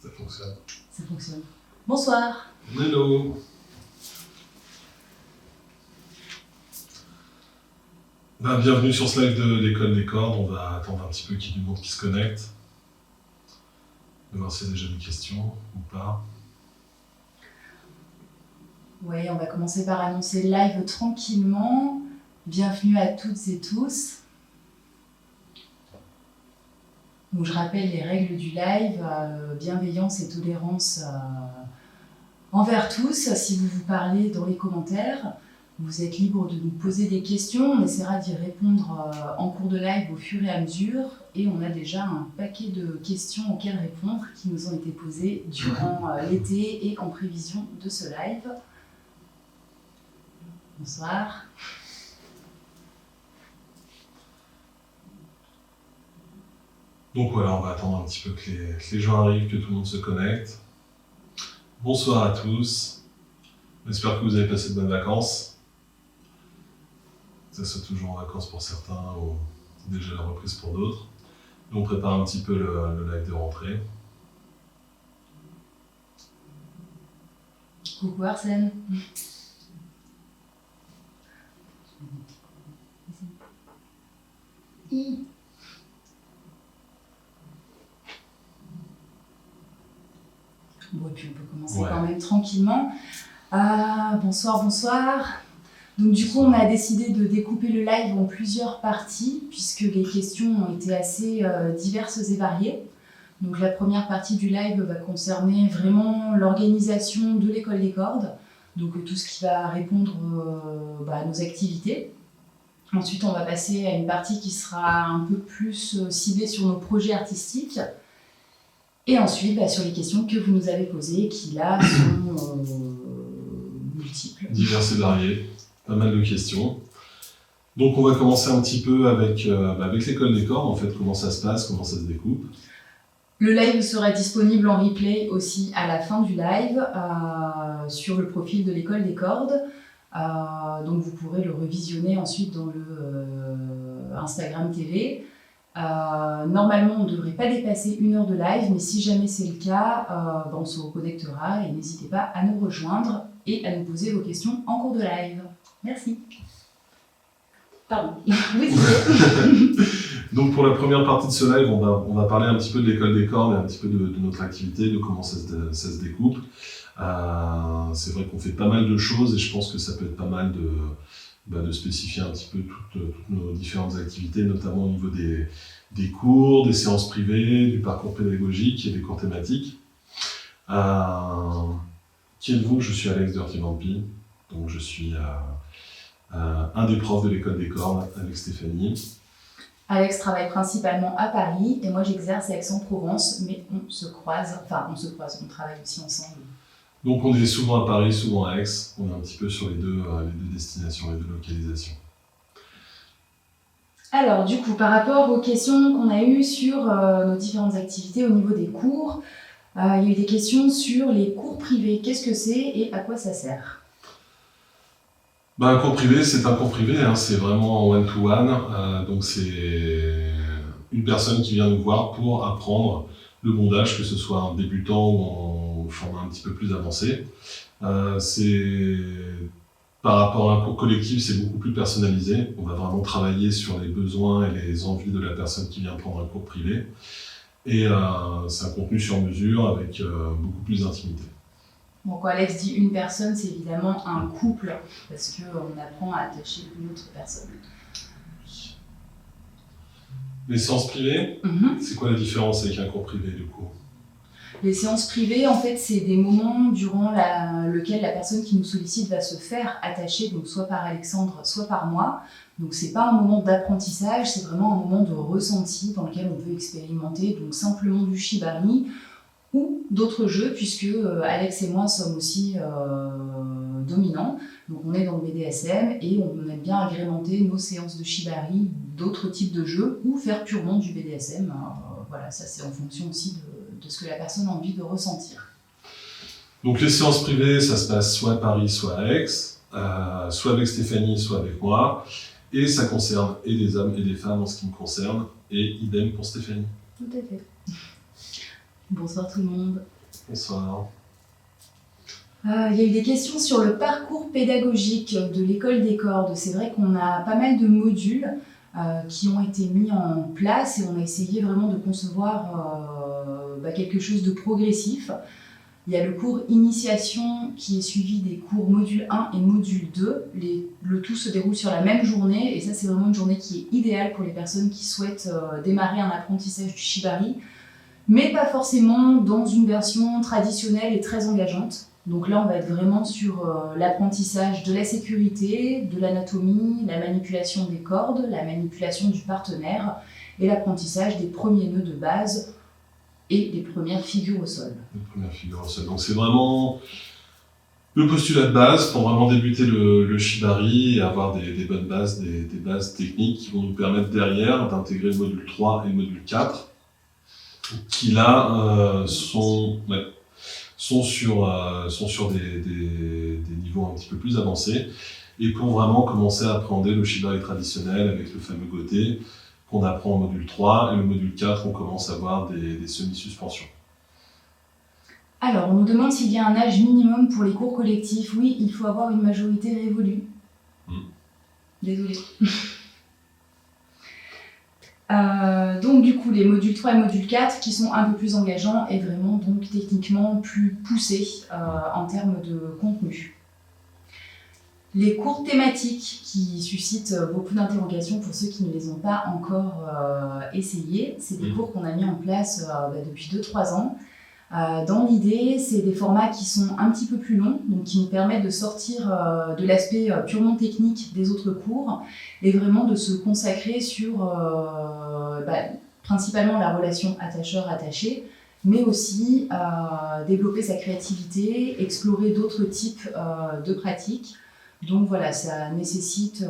Ça fonctionne. Ça fonctionne. Bonsoir. Hello. Bienvenue sur ce live de l'école des cordes. On va attendre un petit peu qu'il y ait du monde qui se connecte. On va voir s'il y a déjà des questions ou pas. Oui, on va commencer par annoncer le live tranquillement. Bienvenue à toutes et tous. Donc, je rappelle les règles du live, bienveillance et tolérance envers tous. Si vous vous parlez dans les commentaires, vous êtes libre de nous poser des questions. On essaiera d'y répondre en cours de live au fur et à mesure. Et on a déjà un paquet de questions auxquelles répondre qui nous ont été posées durant l'été et en prévision de ce live. Bonsoir. Donc voilà, on va attendre un petit peu que les gens arrivent, que tout le monde se connecte. Bonsoir à tous. J'espère que vous avez passé de bonnes vacances. Ça soit toujours en vacances pour certains ou déjà la reprise pour d'autres. Nous, on prépare un petit peu le live de rentrée. Coucou Arsène. Bon, et puis on peut commencer quand même tranquillement. Bonsoir. Donc du coup, on a décidé de découper le live en plusieurs parties, puisque les questions ont été assez diverses et variées. Donc la première partie du live va concerner vraiment l'organisation de l'école des cordes, donc tout ce qui va répondre à nos activités. Ensuite, on va passer à une partie qui sera un peu plus ciblée sur nos projets artistiques. Et ensuite, sur les questions que vous nous avez posées, qui là sont multiples. Diverses et variées, pas mal de questions. Donc on va commencer un petit peu avec l'école des cordes, en fait, comment ça se passe, comment ça se découpe. Le live sera disponible en replay aussi à la fin du live sur le profil de l'école des cordes. Donc vous pourrez le revisionner ensuite dans le Instagram TV. Normalement, on ne devrait pas dépasser 1 heure de live, mais si jamais c'est le cas, on se reconnectera et n'hésitez pas à nous rejoindre et à nous poser vos questions en cours de live. Merci. Pardon, vous disiez. Donc pour la première partie de ce live, on va parler un petit peu de l'école des cordes et un petit peu de notre activité, de comment ça se découpe. C'est vrai qu'on fait pas mal de choses et je pense que ça peut être pas mal de spécifier un petit peu toutes nos différentes activités, notamment au niveau des cours, des séances privées, du parcours pédagogique et des cours thématiques. Qui êtes-vous ? Je suis Alex de Hurtivanpi, donc je suis un des profs de l'école des cordes avec Stéphanie. Alex travaille principalement à Paris et moi j'exerce à Aix-en-Provence, mais on travaille aussi ensemble. Donc on est souvent à Paris, souvent à Aix, on est un petit peu sur les deux destinations, les deux localisations. Alors du coup, par rapport aux questions qu'on a eues sur nos différentes activités au niveau des cours, il y a eu des questions sur les cours privés. Qu'est-ce que c'est et à quoi ça sert ? Un cours privé, c'est un cours privé, c'est vraiment one-to-one, donc c'est une personne qui vient nous voir pour apprendre le bondage, que ce soit un débutant ou en format un petit peu plus avancé. Par rapport à un cours collectif, c'est beaucoup plus personnalisé. On va vraiment travailler sur les besoins et les envies de la personne qui vient prendre un cours privé. Et c'est un contenu sur mesure avec beaucoup plus d'intimité. Bon, quand Alex dit une personne, c'est évidemment un couple, parce qu'on apprend à attacher une autre personne. Les séances privées, C'est quoi la différence avec un cours privé du coup ? Les séances privées, en fait, c'est des moments durant lequel la personne qui nous sollicite va se faire attacher, donc soit par Alexandre, soit par moi. Donc c'est pas un moment d'apprentissage, c'est vraiment un moment de ressenti dans lequel on peut expérimenter donc simplement du shibari ou d'autres jeux, puisque Alex et moi sommes aussi dominants. Donc on est dans le BDSM et on aime bien agrémenter nos séances de shibari d'autres types de jeux ou faire purement du BDSM. Voilà, ça c'est en fonction aussi de ce que la personne a envie de ressentir. Donc les séances privées, ça se passe soit à Paris, soit à Aix, soit avec Stéphanie, soit avec moi. Et ça concerne et des hommes et des femmes en ce qui me concerne, et idem pour Stéphanie. Tout à fait. Bonsoir tout le monde. Bonsoir. Il y a eu des questions sur le parcours pédagogique de l'école des cordes. C'est vrai qu'on a pas mal de modules qui ont été mis en place et on a essayé vraiment de concevoir quelque chose de progressif. Il y a le cours initiation qui est suivi des cours module 1 et module 2. Le tout se déroule sur la même journée et ça c'est vraiment une journée qui est idéale pour les personnes qui souhaitent démarrer un apprentissage du shibari, mais pas forcément dans une version traditionnelle et très engageante. Donc là, on va être vraiment sur l'apprentissage de la sécurité, de l'anatomie, la manipulation des cordes, la manipulation du partenaire et l'apprentissage des premiers nœuds de base et des premières figures au sol. Donc c'est vraiment le postulat de base pour vraiment débuter le shibari et avoir des bonnes bases, des bases techniques qui vont nous permettre derrière d'intégrer le module 3 et le module 4 qui là sont sur des niveaux un petit peu plus avancés et pour vraiment commencer à appréhender le shibari traditionnel avec le fameux goté qu'on apprend au module 3 et le module 4 on commence à voir des semi-suspensions. Alors, on nous demande s'il y a un âge minimum pour les cours collectifs. Oui, il faut avoir une majorité révolue. Désolée. Donc du coup les modules 3 et module 4 qui sont un peu plus engageants et vraiment donc techniquement plus poussés en termes de contenu. Les cours thématiques qui suscitent beaucoup d'interrogations pour ceux qui ne les ont pas encore essayés, c'est des cours qu'on a mis en place depuis 2-3 ans. Dans l'idée, c'est des formats qui sont un petit peu plus longs, donc qui nous permettent de sortir de l'aspect purement technique des autres cours et vraiment de se consacrer sur principalement la relation attacheur-attaché, mais aussi développer sa créativité, explorer d'autres types de pratiques. Donc voilà, ça nécessite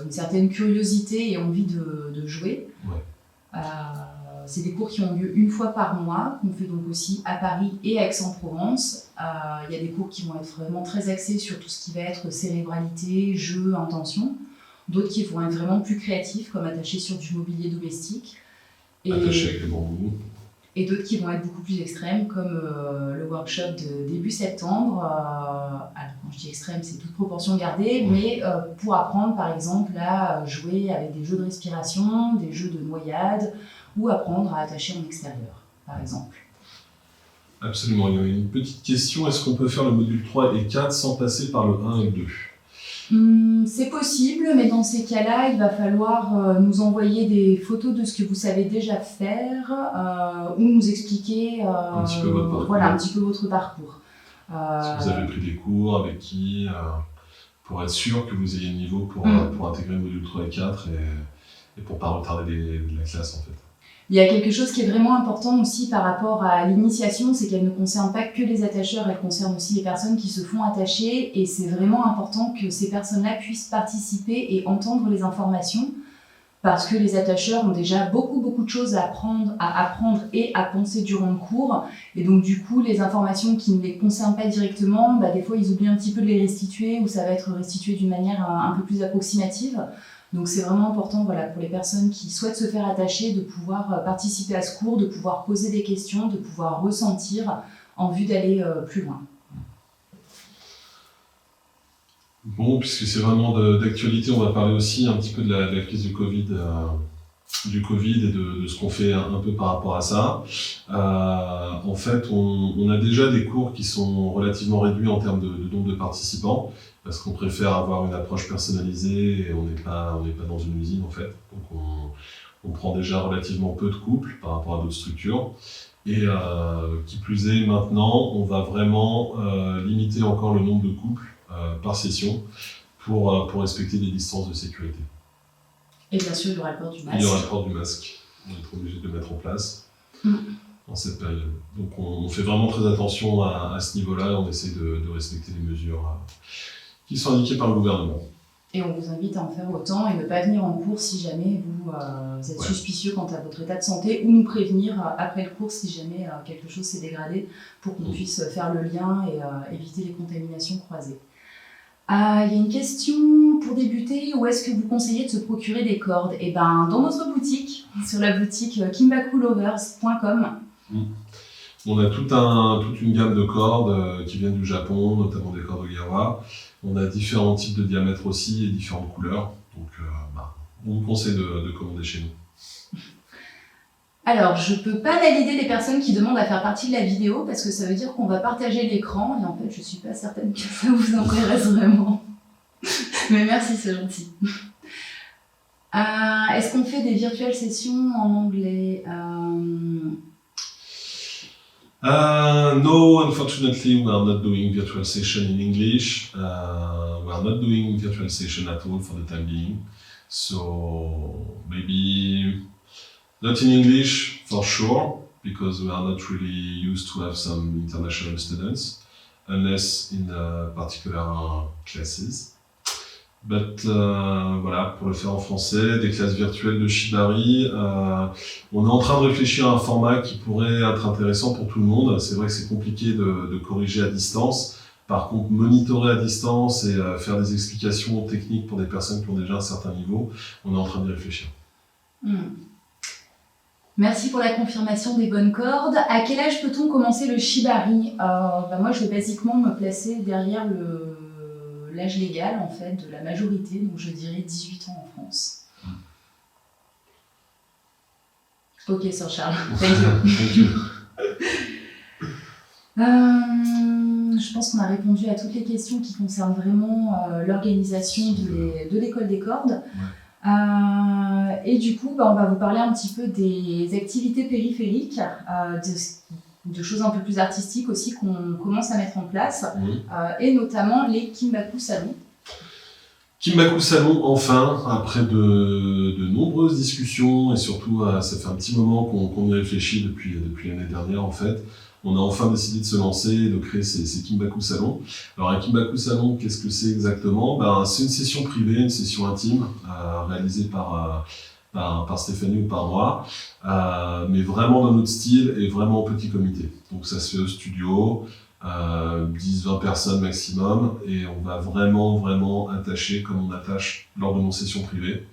une certaine curiosité et envie de jouer. Ouais. C'est des cours qui ont lieu une fois par mois, qu'on fait donc aussi à Paris et à Aix-en-Provence. Il y a des cours qui vont être vraiment très axés sur tout ce qui va être cérébralité, jeu, intention. D'autres qui vont être vraiment plus créatifs, comme attachés sur du mobilier domestique. Attachés avec le bambou. Et d'autres qui vont être beaucoup plus extrêmes, comme le workshop de début septembre. Alors, quand je dis extrême, c'est toute proportion gardée, mais pour apprendre, par exemple, à jouer avec des jeux de respiration, des jeux de noyade, ou apprendre à attacher en extérieur, par exemple. Absolument. Il y a une petite question. Est-ce qu'on peut faire le module 3 et 4 sans passer par le 1 et le 2 ? C'est possible, mais dans ces cas-là, il va falloir nous envoyer des photos de ce que vous savez déjà faire ou nous expliquer un petit peu votre parcours. Voilà, un petit peu votre parcours. Si vous avez pris des cours, avec qui, pour être sûr que vous ayez le niveau pour intégrer le module 3 et 4 et pour ne pas retarder la classe en fait. Il y a quelque chose qui est vraiment important aussi par rapport à l'initiation, c'est qu'elle ne concerne pas que les attacheurs, elle concerne aussi les personnes qui se font attacher et c'est vraiment important que ces personnes-là puissent participer et entendre les informations parce que les attacheurs ont déjà beaucoup de choses à apprendre et à penser durant le cours et donc du coup les informations qui ne les concernent pas directement, des fois ils oublient un petit peu de les restituer ou ça va être restitué d'une manière un peu plus approximative. Donc c'est vraiment important pour les personnes qui souhaitent se faire attacher de pouvoir participer à ce cours, de pouvoir poser des questions, de pouvoir ressentir en vue d'aller plus loin. Bon, puisque c'est vraiment d'actualité, on va parler aussi un petit peu de la crise du Covid et de ce qu'on fait un peu par rapport à ça. En fait, on a déjà des cours qui sont relativement réduits en termes de nombre de participants, parce qu'on préfère avoir une approche personnalisée et on n'est pas dans une usine en fait. Donc on prend déjà relativement peu de couples par rapport à d'autres structures. Et qui plus est, maintenant, on va vraiment limiter encore le nombre de couples par session pour respecter des distances de sécurité. Et bien sûr, il y aura le port du masque. Il y aura le port du masque. On va être obligé de le mettre en place en cette période. Donc on fait vraiment très attention à ce niveau-là. On essaie de respecter les mesures qui sont indiquées par le gouvernement. Et on vous invite à en faire autant et ne pas venir en cours si jamais vous êtes suspicieux quant à votre état de santé ou nous prévenir après le cours si jamais quelque chose s'est dégradé pour qu'on puisse faire le lien et éviter les contaminations croisées. Il y a une question pour débuter, où est-ce que vous conseillez de se procurer des cordes ? Eh ben, dans notre boutique, sur la boutique kimbakulovers.com. On a toute une gamme de cordes qui viennent du Japon, notamment des cordes Ogawa. On a différents types de diamètres aussi et différentes couleurs. Donc, on vous conseille de commander chez nous. Alors, je ne peux pas valider les personnes qui demandent à faire partie de la vidéo parce que ça veut dire qu'on va partager l'écran et en fait, je ne suis pas certaine que ça vous intéresse vraiment. Mais merci, c'est gentil. Est-ce qu'on fait des virtual sessions en anglais? No, unfortunately, we are not doing virtual session in English. We are not doing virtual session at all for the time being. So maybe not in English for sure, because we are not really used to have some international students, unless in particular classes. But voilà, pour le faire en français, des classes virtuelles de Shibari, on est en train de réfléchir à un format qui pourrait être intéressant pour tout le monde. C'est vrai que c'est compliqué de corriger à distance. Par contre, monitorer à distance et faire des explications techniques pour des personnes qui ont déjà un certain niveau, on est en train d'y réfléchir. Merci pour la confirmation des bonnes cordes. À quel âge peut-on commencer le Shibari? Moi, je vais basiquement me placer derrière l'âge légal en fait, de la majorité, donc je dirais 18 ans en France. Ok, Sir Charles. Thank you. Je pense qu'on a répondu à toutes les questions qui concernent vraiment l'organisation de l'école des cordes. Ouais. Et du coup, on va vous parler un petit peu des activités périphériques, de choses un peu plus artistiques aussi qu'on commence à mettre en place, et notamment les Kimbaku Salon. Kimbaku Salon, enfin, après de nombreuses discussions, et surtout, ça fait un petit moment qu'on y réfléchit depuis l'année dernière en fait. On a enfin décidé de se lancer et de créer ces Kimbaku Salon. Alors un Kimbaku Salon, qu'est-ce que c'est exactement? C'est une session privée, une session intime, réalisée par Stéphanie ou par moi, mais vraiment dans notre style et vraiment en petit comité. Donc ça se fait au studio, 10-20 personnes maximum, et on va vraiment attacher comme on attache lors de nos sessions privées,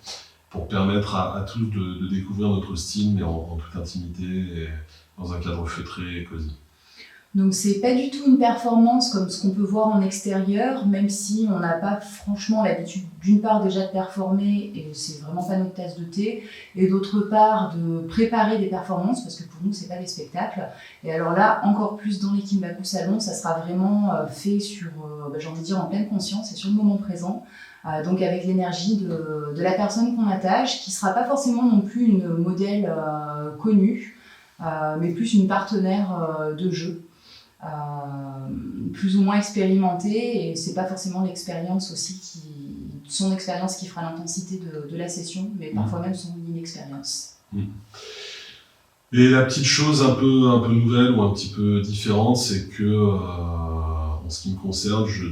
pour permettre à tous de découvrir notre style, mais en toute intimité et dans un cadre feutré et cosy. Donc c'est pas du tout une performance comme ce qu'on peut voir en extérieur, même si on n'a pas franchement l'habitude d'une part déjà de performer, et c'est vraiment pas notre tasse de thé, et d'autre part de préparer des performances, parce que pour nous c'est pas des spectacles. Et alors là, encore plus dans les Kimbaku Salon, ça sera vraiment fait sur, j'ai envie de dire en pleine conscience et sur le moment présent. Donc avec l'énergie de la personne qu'on attache, qui sera pas forcément non plus une modèle connue, mais plus une partenaire de jeu. Plus ou moins expérimentée, et c'est pas forcément l'expérience aussi son expérience qui fera l'intensité de la session, mais parfois même son inexpérience. Et la petite chose un peu nouvelle ou un petit peu différente, c'est que en ce qui me concerne, je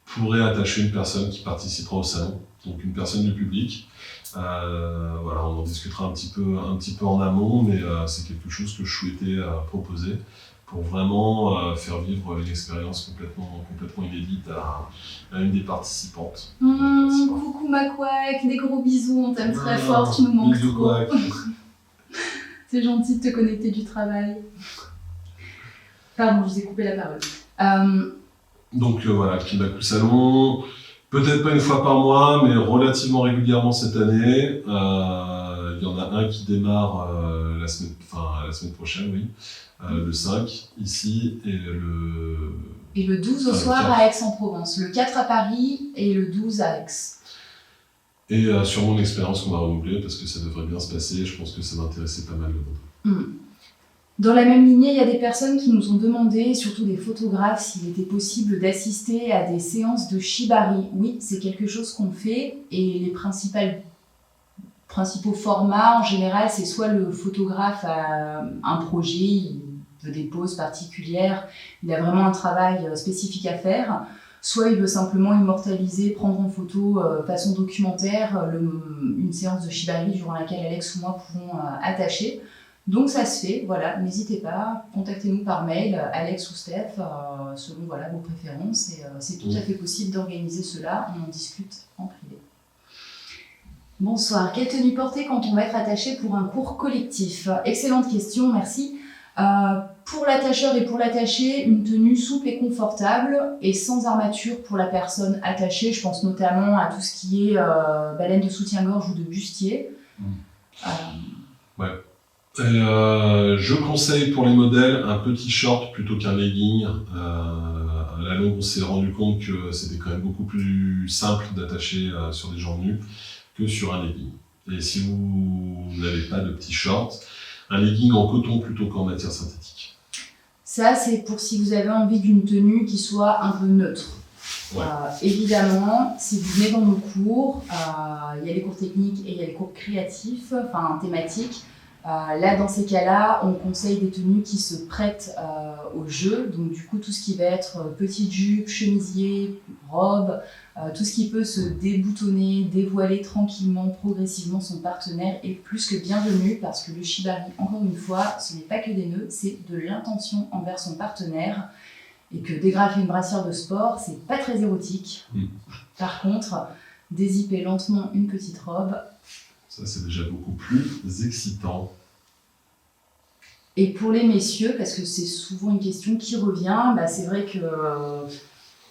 pourrais attacher une personne qui participera au salon, donc une personne du public. Voilà, on en discutera un petit peu en amont, mais c'est quelque chose que je souhaitais proposer, pour vraiment faire vivre une expérience complètement inédite à une des participantes. Coucou Makwak, des gros bisous, on t'aime très fort, tu nous manques trop. C'est gentil de te connecter du travail. Pardon, je vous ai coupé la parole. Donc voilà, Kimbaku Salon, peut-être pas une fois par mois, mais relativement régulièrement cette année. Il y en a un qui démarre la semaine prochaine, oui. Le 5 ici, et le 12 au soir à Aix-en-Provence, le 4 à Paris et le 12 à Aix. Et sur mon expérience qu'on va renouveler, parce que ça devrait bien se passer, je pense que ça va intéresser pas mal de monde. Dans la même lignée, il y a des personnes qui nous ont demandé, surtout des photographes, s'il était possible d'assister à des séances de Shibari. Oui, c'est quelque chose qu'on fait, et les principaux formats en général, c'est soit le photographe a un projet, il veut des poses particulières, il a vraiment un travail spécifique à faire, soit il veut simplement immortaliser, prendre en photo façon documentaire une séance de Shibari durant laquelle Alex ou moi pouvons attacher. Donc ça se fait, voilà, n'hésitez pas, contactez-nous par mail, Alex ou Steph, selon vos préférences, et c'est tout à fait possible d'organiser cela, on en discute en privé. Bonsoir, quelle tenue porter quand on va être attaché pour un cours collectif? Excellente question, merci. Pour pour l'attacheur et pour l'attaché, une tenue souple et confortable et sans armature pour la personne attachée. Je pense notamment à tout ce qui est baleine de soutien-gorge ou de bustier. Ouais. Et, je conseille pour les modèles un petit short plutôt qu'un legging. À la longue, on s'est rendu compte que c'était quand même beaucoup plus simple d'attacher sur des jambes nues que sur un legging. Et si vous n'avez pas de petit short, un legging en coton plutôt qu'en matière synthétique. Ça, c'est pour si vous avez envie d'une tenue qui soit un peu neutre. Ouais. Évidemment, si vous venez dans nos cours, il y a les cours techniques et il y a les cours créatifs, enfin thématiques. Là, dans ces cas-là, on conseille des tenues qui se prêtent au jeu. Donc, du coup, tout ce qui va être petite jupe, chemisier, robe, tout ce qui peut se déboutonner, dévoiler tranquillement, progressivement son partenaire est plus que bienvenu parce que le shibari, encore une fois, ce n'est pas que des nœuds, c'est de l'intention envers son partenaire. Et que dégrafer une brassière de sport, c'est pas très érotique. Par contre, dézipper lentement une petite robe, ça, c'est déjà beaucoup plus excitant. Et pour les messieurs, parce que c'est souvent une question qui revient, c'est vrai que...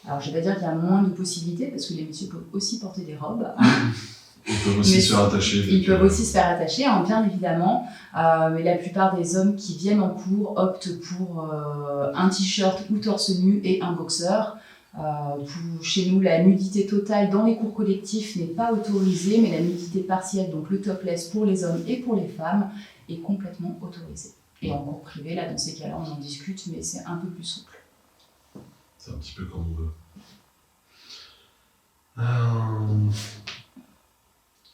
alors, je vais pas dire qu'il y a moins de possibilités, parce que les messieurs peuvent aussi porter des robes. Ils peuvent aussi se faire attacher. Ils peuvent aussi se faire attacher, hein, bien évidemment. Mais la plupart des hommes qui viennent en cours optent pour un t-shirt ou torse nu et un boxeur. Chez nous, la nudité totale dans les cours collectifs n'est pas autorisée, mais la nudité partielle, donc le topless pour les hommes et pour les femmes, est complètement autorisée. Et en cours privé, là, dans ces cas-là, on en discute, mais c'est un peu plus souple. C'est un petit peu comme on veut.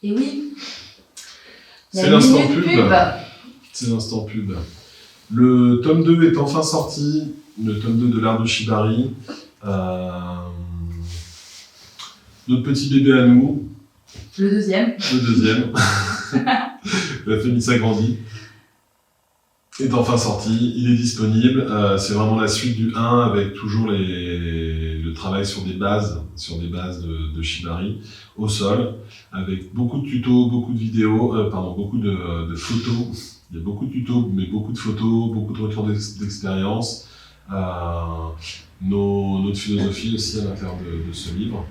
Et oui, c'est l'instant pub. C'est l'instant pub. Le tome 2 est enfin sorti, le tome 2 de l'art de Shibari. Notre petit bébé à nous. Le deuxième. La famille s'agrandit. Est enfin sorti, il est disponible. C'est vraiment la suite du 1 avec toujours le travail sur des bases de Shibari au sol, avec beaucoup de tutos, beaucoup de vidéos, beaucoup de photos. Il y a beaucoup de tutos, mais beaucoup de photos, beaucoup de retours d'expérience. Notre philosophie aussi à l'intérieur de ce livre.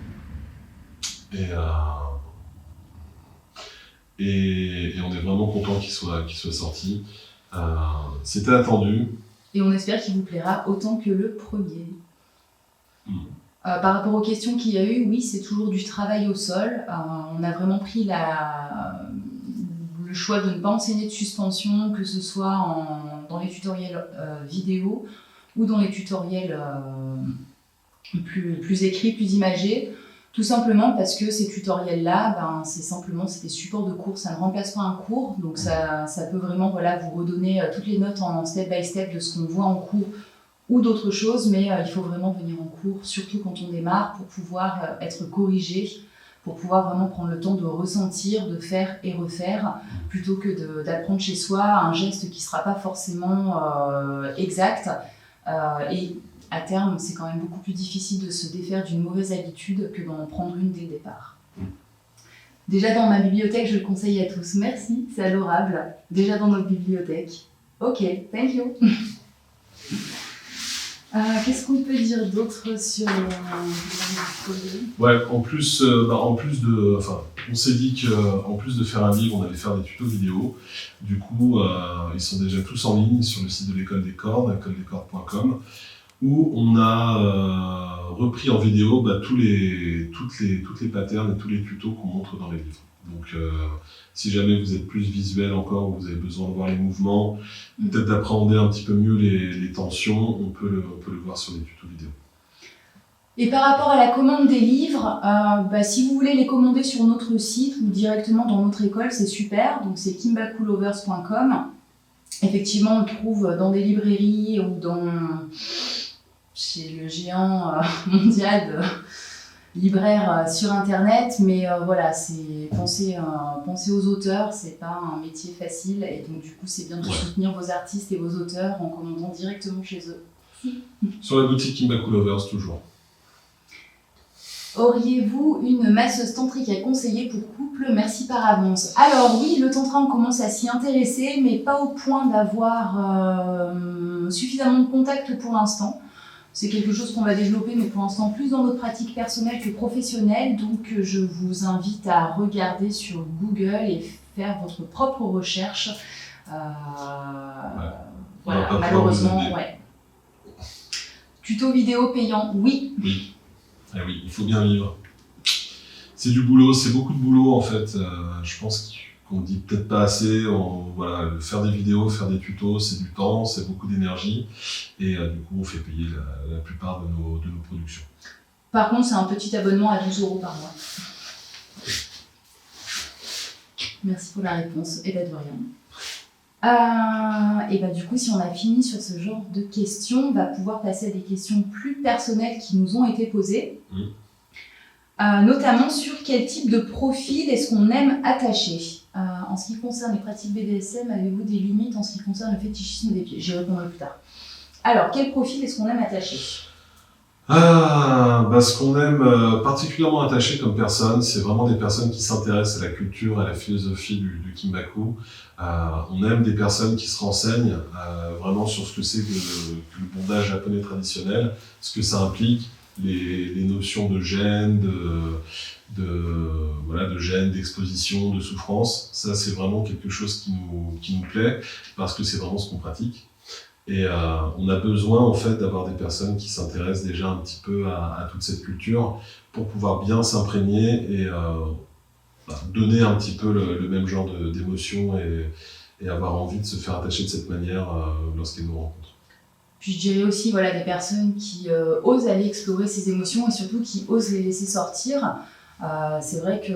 Et on est vraiment content qu'il soit sorti. C'était attendu. Et on espère qu'il vous plaira autant que le premier. Par rapport aux questions qu'il y a eu, oui, c'est toujours du travail au sol. On a vraiment pris le choix de ne pas enseigner de suspension, que ce soit dans les tutoriels vidéo ou dans les tutoriels plus écrits, plus imagés. Tout simplement parce que ces tutoriels-là, c'est des supports de cours, ça ne remplace pas un cours, donc ça peut vraiment vous redonner toutes les notes en step by step de ce qu'on voit en cours ou d'autres choses, mais il faut vraiment venir en cours, surtout quand on démarre, pour pouvoir être corrigé, pour pouvoir vraiment prendre le temps de ressentir, de faire et refaire, plutôt que d'apprendre chez soi un geste qui ne sera pas forcément exact. Et à terme, c'est quand même beaucoup plus difficile de se défaire d'une mauvaise habitude que d'en prendre une dès le départ. Déjà dans ma bibliothèque, je le conseille à tous. Merci, c'est adorable. Déjà dans notre bibliothèque. Ok, thank you. Qu'est-ce qu'on peut dire d'autre sur Ouais, on s'est dit qu'en plus de faire un livre, on allait faire des tutos vidéo. Du coup, ils sont déjà tous en ligne sur le site de l'école des cordes, écoledescordes.com. Où on a repris en vidéo toutes les patterns et tous les tutos qu'on montre dans les livres. Donc si jamais vous êtes plus visuel encore, vous avez besoin de voir les mouvements, peut-être d'appréhender un petit peu mieux les tensions, on peut le voir sur les tutos vidéo. Et par rapport à la commande des livres, si vous voulez les commander sur notre site ou directement dans notre école, c'est super, donc c'est kimbakulovers.com. Effectivement, on le trouve dans des librairies ou chez le géant mondial de libraires sur internet, mais c'est penser aux auteurs, c'est pas un métier facile, et donc du coup c'est bien de soutenir vos artistes et vos auteurs en commandant directement chez eux. Sur la boutique Kimbaku Lovers toujours. Auriez-vous une masseuse tantrique à conseiller pour couple? Merci par avance. Alors oui, le tantra, on commence à s'y intéresser, mais pas au point d'avoir suffisamment de contact pour l'instant. C'est quelque chose qu'on va développer, mais pour l'instant plus dans notre pratique personnelle que professionnelle. Donc je vous invite à regarder sur Google et faire votre propre recherche. Voilà, malheureusement, ouais. Tuto vidéo payant, oui. Oui. Ah oui, il faut bien vivre. C'est du boulot, c'est beaucoup de boulot en fait. Je pense qu'on ne dit peut-être pas assez. Voilà, faire des vidéos, faire des tutos, c'est du temps, c'est beaucoup d'énergie. Et du coup, on fait payer la plupart de nos productions. Par contre, c'est un petit abonnement à 12 € par mois. Merci pour la réponse, et de rien. Et bah, du coup, si on a fini sur ce genre de questions, on va pouvoir passer à des questions plus personnelles qui nous ont été posées. Notamment sur quel type de profil est-ce qu'on aime attacher. En ce qui concerne les pratiques BDSM, avez-vous des limites en ce qui concerne le fétichisme des pieds? J'y répondrai plus tard. Alors, quel profil est-ce qu'on aime attacher? Ce qu'on aime particulièrement attacher comme personne, c'est vraiment des personnes qui s'intéressent à la culture, à la philosophie du Kinbaku. On aime des personnes qui se renseignent vraiment sur ce que c'est que le bondage japonais traditionnel, ce que ça implique, les notions de gêne, de gêne, d'exposition, de souffrance. Ça, c'est vraiment quelque chose qui nous plaît, parce que c'est vraiment ce qu'on pratique. Et on a besoin en fait d'avoir des personnes qui s'intéressent déjà un petit peu à toute cette culture pour pouvoir bien s'imprégner et donner un petit peu le même genre d'émotions et avoir envie de se faire attacher de cette manière lorsqu'elles nous rencontrent. Puis je dirais aussi des personnes qui osent aller explorer ces émotions et surtout qui osent les laisser sortir. C'est vrai que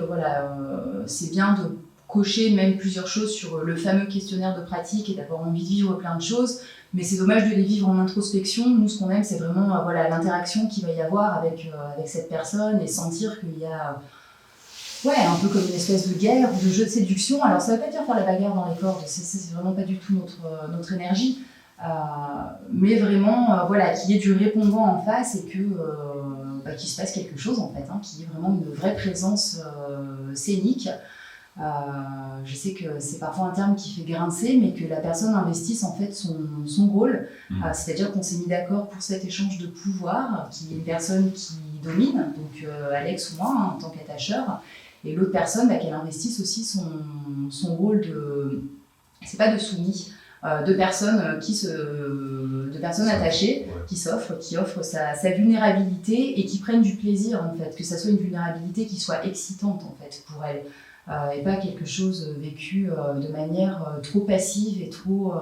c'est bien de cocher même plusieurs choses sur le fameux questionnaire de pratique et d'avoir envie de vivre plein de choses, mais c'est dommage de les vivre en introspection. Nous, ce qu'on aime, c'est vraiment l'interaction qu'il va y avoir avec cette personne et sentir qu'il y a un peu comme une espèce de guerre ou de jeu de séduction. Alors ça ne veut pas dire faire la bagarre dans les cordes, c'est vraiment pas du tout notre énergie, mais vraiment qu'il y ait du répondant en face et que qu'il se passe quelque chose en fait, qu'il y ait vraiment une vraie présence scénique. Je sais que c'est parfois un terme qui fait grincer, mais que la personne investisse en fait son rôle. C'est-à-dire qu'on s'est mis d'accord pour cet échange de pouvoir, qu'il y ait une personne qui domine, donc Alex ou moi en tant qu'attacheur, et l'autre personne qu'elle investisse aussi son rôle c'est pas de soumis, de personnes attachées, qui offrent sa vulnérabilité et qui prennent du plaisir en fait, que ça soit une vulnérabilité qui soit excitante en fait pour elle. Et pas quelque chose vécu de manière trop passive et trop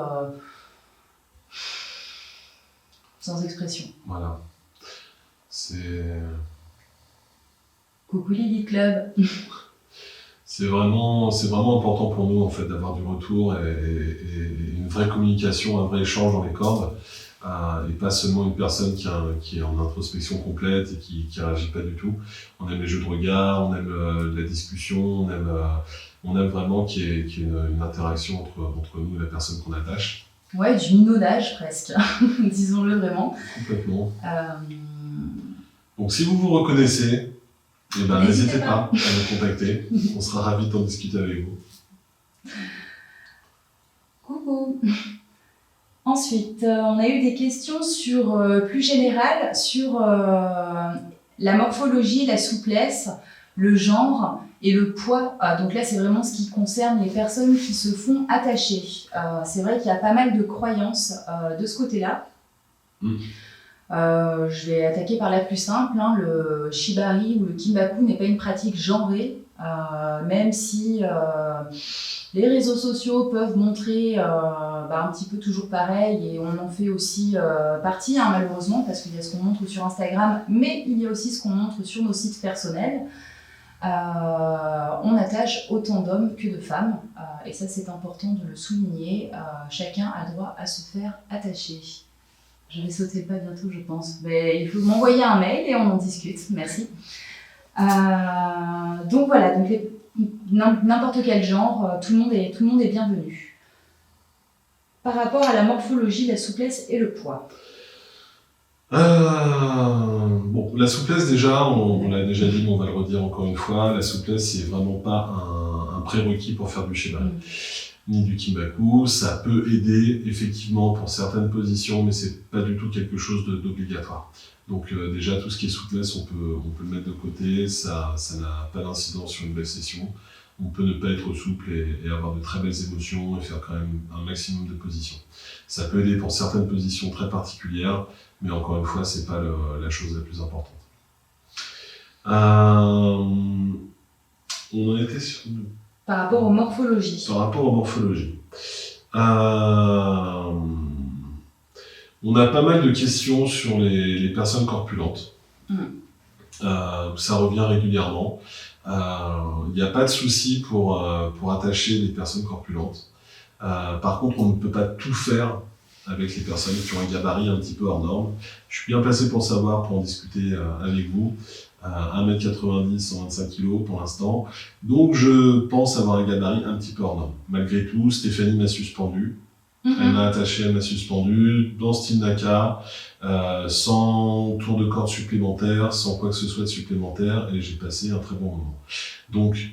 sans expression. Voilà. Coucou Lily Club. C'est vraiment important pour nous en fait d'avoir du retour et une vraie communication, un vrai échange dans les cordes. Et pas seulement une personne qui est en introspection complète et qui réagit pas du tout. On aime les jeux de regard, on aime la discussion, on aime vraiment qu'il y ait une interaction entre nous et la personne qu'on attache. Ouais, du minaudage presque, disons-le vraiment. Complètement. Donc si vous vous reconnaissez, n'hésitez pas à nous contacter, on sera ravis d'en discuter avec vous. Coucou. Ensuite, on a eu des questions plus générales sur la morphologie, la souplesse, le genre et le poids. Donc là, c'est vraiment ce qui concerne les personnes qui se font attacher. C'est vrai qu'il y a pas mal de croyances de ce côté-là. Je vais attaquer par la plus simple. Le shibari ou le kinbaku n'est pas une pratique genrée, même si les réseaux sociaux peuvent montrer un petit peu toujours pareil, et on en fait aussi partie malheureusement, parce qu'il y a ce qu'on montre sur Instagram, mais il y a aussi ce qu'on montre sur nos sites personnels. On attache autant d'hommes que de femmes, et ça c'est important de le souligner. Chacun a droit à se faire attacher. Je vais sauter le pas bientôt, je pense. Mais il faut m'envoyer un mail et on en discute. Merci. Donc voilà, n'importe quel genre, tout le monde est bienvenu. Par rapport à la morphologie, la souplesse et le poids. Bon, la souplesse déjà, on l'a déjà dit, mais on va le redire encore une fois, la souplesse c'est vraiment pas un prérequis pour faire du shebari, ni du kimbaku. Ça peut aider effectivement pour certaines positions, mais c'est pas du tout quelque chose d'obligatoire. Donc déjà tout ce qui est souplesse, on peut le mettre de côté, ça n'a pas d'incidence sur une belle session. On peut ne pas être souple et avoir de très belles émotions et faire quand même un maximum de positions. Ça peut aider pour certaines positions très particulières, mais encore une fois, c'est pas la chose la plus importante. On en était sur... Par rapport aux morphologies. Par rapport aux morphologies. On a pas mal de questions sur les personnes corpulentes. Ça revient régulièrement. Il n'y a pas de souci pour attacher les personnes corpulentes. Par contre, on ne peut pas tout faire avec les personnes qui ont un gabarit un petit peu hors norme. Je suis bien placé pour savoir, pour en discuter avec vous. 1m90, 125 kg pour l'instant. Donc je pense avoir un gabarit un petit peu hors norme. Malgré tout, Stéphanie m'a suspendu. Elle m'a attaché, elle m'a suspendu dans style Naka, sans tour de corde supplémentaire, sans quoi que ce soit de supplémentaire, et j'ai passé un très bon moment. Donc,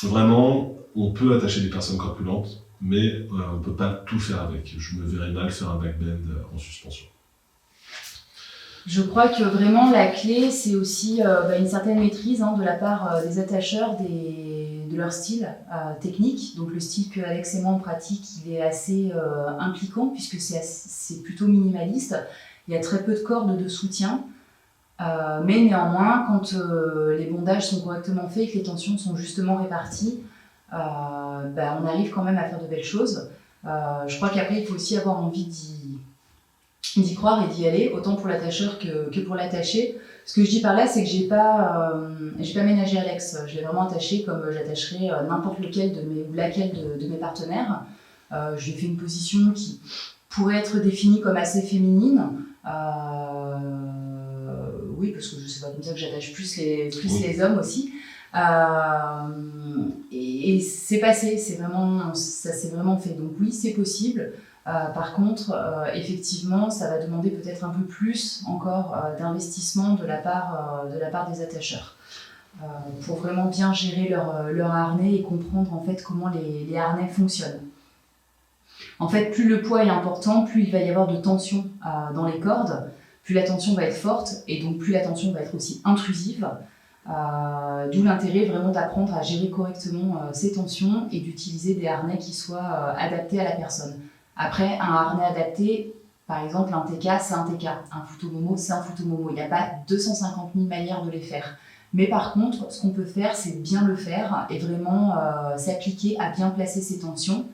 vraiment, on peut attacher des personnes corpulentes, mais on ne peut pas tout faire avec. Je me verrais mal faire un backbend en suspension. Je crois que vraiment la clé, c'est aussi une certaine maîtrise de la part des attacheurs de leur style technique. Donc le style que Alex et moi on pratique, il est assez impliquant puisque c'est plutôt minimaliste. Il y a très peu de cordes de soutien. Mais néanmoins, quand les bondages sont correctement faits et que les tensions sont justement réparties, on arrive quand même à faire de belles choses. Je crois qu'après, il faut aussi avoir envie d'y croire et d'y aller, autant pour l'attacheur que pour l'attaché. Ce que je dis par là, c'est que j'ai pas ménagé Alex. Je l'ai vraiment attaché comme j'attacherais n'importe lequel laquelle de mes partenaires. Je lui ai fait une position qui pourrait être définie comme assez féminine. Oui, parce que je sais pas comme ça que j'attache plus les hommes aussi. Et c'est passé, ça s'est vraiment fait. Donc oui, c'est possible. Par contre, effectivement, ça va demander peut-être un peu plus encore d'investissement de la part des attacheurs pour vraiment bien gérer leur harnais et comprendre en fait comment les harnais fonctionnent. En fait, plus le poids est important, plus il va y avoir de tension dans les cordes, plus la tension va être forte et donc plus la tension va être aussi intrusive. D'où l'intérêt vraiment d'apprendre à gérer correctement ces tensions et d'utiliser des harnais qui soient adaptés à la personne. Après, un harnais adapté, par exemple un TK, c'est un TK. Un Futomomo, c'est un Futomomo. Il n'y a pas 250 000 manières de les faire. Mais par contre, ce qu'on peut faire, c'est bien le faire et vraiment s'appliquer à bien placer ses tensions.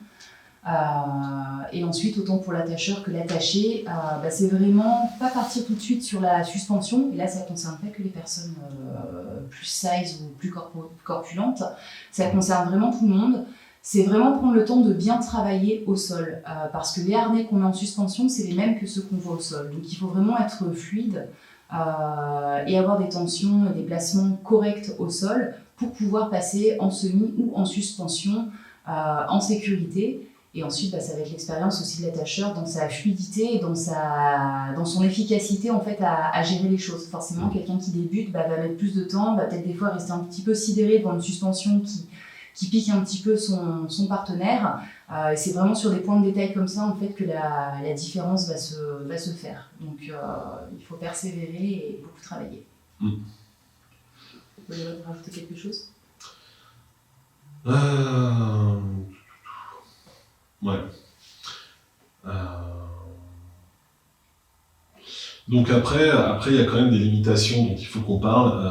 Et ensuite, autant pour l'attacheur que l'attaché, c'est vraiment pas partir tout de suite sur la suspension. Et là, ça ne concerne pas que les personnes plus size ou plus corpulentes. Ça concerne vraiment tout le monde. C'est vraiment prendre le temps de bien travailler au sol. Parce que les harnais qu'on met en suspension, c'est les mêmes que ceux qu'on voit au sol. Donc il faut vraiment être fluide et avoir des tensions et des placements corrects au sol pour pouvoir passer en semi ou en suspension en sécurité. Et ensuite, ça va être l'expérience aussi de l'attacheur dans sa fluidité et dans son efficacité en fait, à gérer les choses. Forcément, quelqu'un qui débute va mettre plus de temps, va peut-être des fois rester un petit peu sidéré devant une suspension qui pique un petit peu son partenaire. Et c'est vraiment sur des points de détail comme ça en fait, que la différence va se faire. Donc il faut persévérer et beaucoup travailler. Vous voulez rajouter quelque chose ? Ouais. Donc après, il y a quand même des limitations dont il faut qu'on parle.